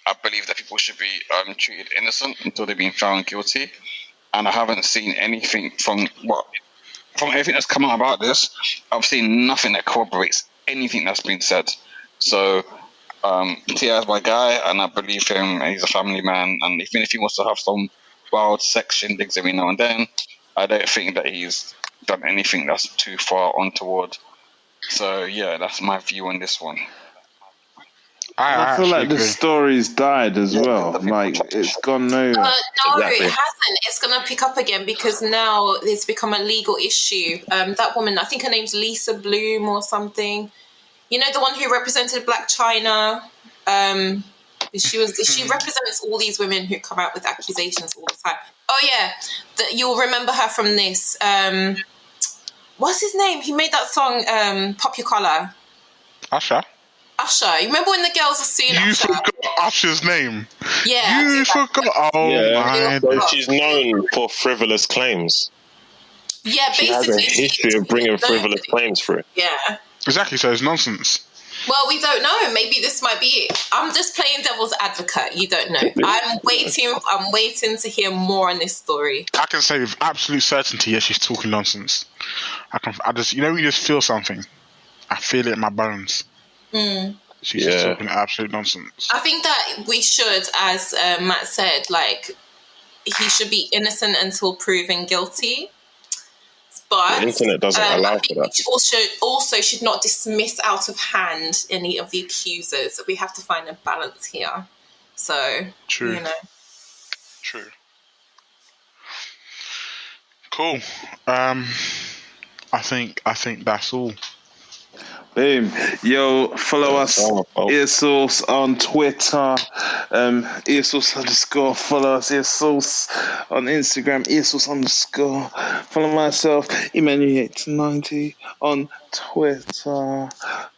I believe that people should be treated innocent until they've been found guilty. And I haven't seen anything from everything that's come out about this. I've seen nothing that corroborates anything that's been said. So T.I. is my guy, and I believe him. And he's a family man, and even if he wants to have some wild sex shindigs every now and then, I don't think that he's done anything that's too far untoward. So yeah, that's my view on this one. I feel like the agree. story's died as well. Like, it's gone nowhere. No, Exactly. it hasn't. It's going to pick up again because now it's become a legal issue. That woman, I think her name's Lisa Bloom or something. You know, the one who represented Black China. She represents all these women who come out with accusations all the time. Oh yeah, you'll remember her from this. What's his name? He made that song, "Pop Your Collar." Usher? Usher. You remember when the girls were suing You Usher? forgot Usher's name. Yeah. I You did that. forgot. Oh Yeah. my. So she's known for frivolous claims. Yeah, She has a basically. history of bringing frivolous claims through. Yeah. Exactly, so it's nonsense. Well, we don't know. Maybe this might be it. I'm just playing devil's advocate. You don't know. I'm waiting to hear more on this story. I can say with absolute certainty, yes, she's talking nonsense. I just, you know, you just feel something. I feel it in my bones. She's just talking absolute nonsense. I think that we should, as Matt said, like, he should be innocent until proven guilty. But The internet doesn't allow I think for that. we also should not dismiss out of hand any of the accusers. We have to find a balance here. So, True. you know. True. Cool. I think that's all. Boom. Yo, follow us, EarSauce on Twitter, EarSauce_, follow us, EarSauce on Instagram, EarSauce_, follow myself, Emmanuel890 on Twitter.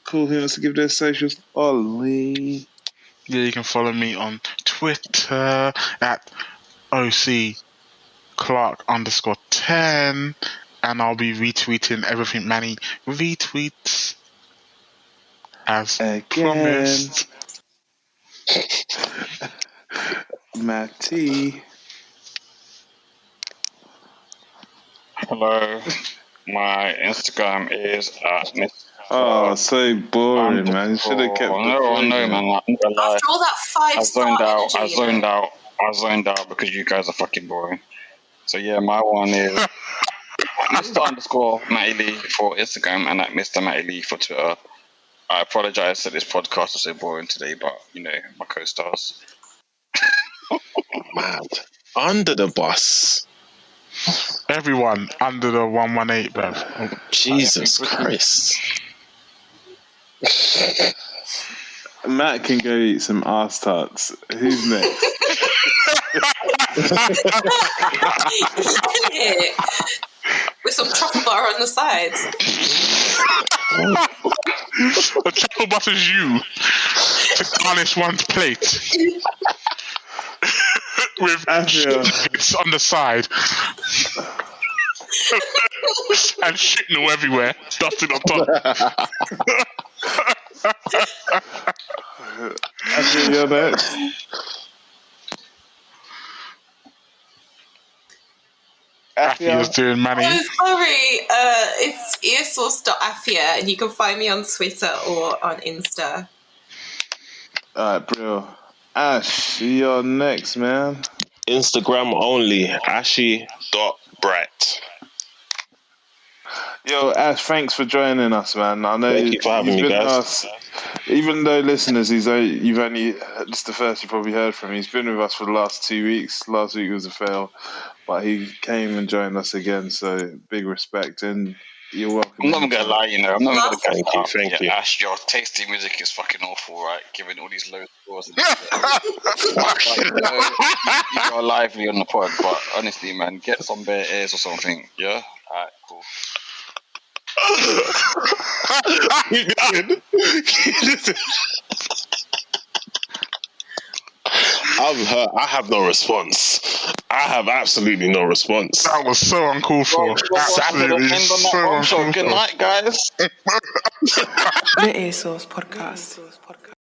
Cool, who wants to give their socials? Ollie. Yeah, you can follow me on Twitter at OCClark_10, and I'll be retweeting everything Manny retweets. As promised. Matty. Hello, my Instagram is Oh, so boring, man. You should have kept No, man. After all that I zoned out. energy, you know. I zoned out because you guys are fucking boring. So yeah, my one is Mr_Matty Lee for Instagram and at Mr. Matty Lee for Twitter. I apologize that this podcast is so boring today, but you know, my co-stars. Mad. Under the bus. Everyone under the 118, bruv. Jesus Christ. Matt can go eat some arse tarts. Who's next? With some truffle butter on the sides. A truffle butter's you to garnish one's plate. With bits on the side. And shitting everywhere, dusted on top. You're next. Affia's doing Manny. Oh, sorry. It's earsauce.affia, and you can find me on Twitter or on Insta. Alright, bro. Ash, you're next, man. Instagram only, ashy.bright. Yo, Ash, thanks for joining us, man. I know Thank you for having me, been guys. with us. Even though listeners, you've only it's the first you probably heard from. He's been with us for the last 2 weeks. Last week was a fail, but he came and joined us again. So big respect, and you're welcome. I'm not gonna lie, I'm not gonna Thank you. Ash, your tasty music is fucking awful, right? Giving all these low scores. And you are lively on the pod, but honestly, man, get some bare ears or something. Yeah, alright, cool. I have no response. I have absolutely no response. That was so uncalled for. Absolutely so uncalled Good for. night, guys. The EarSauce podcast.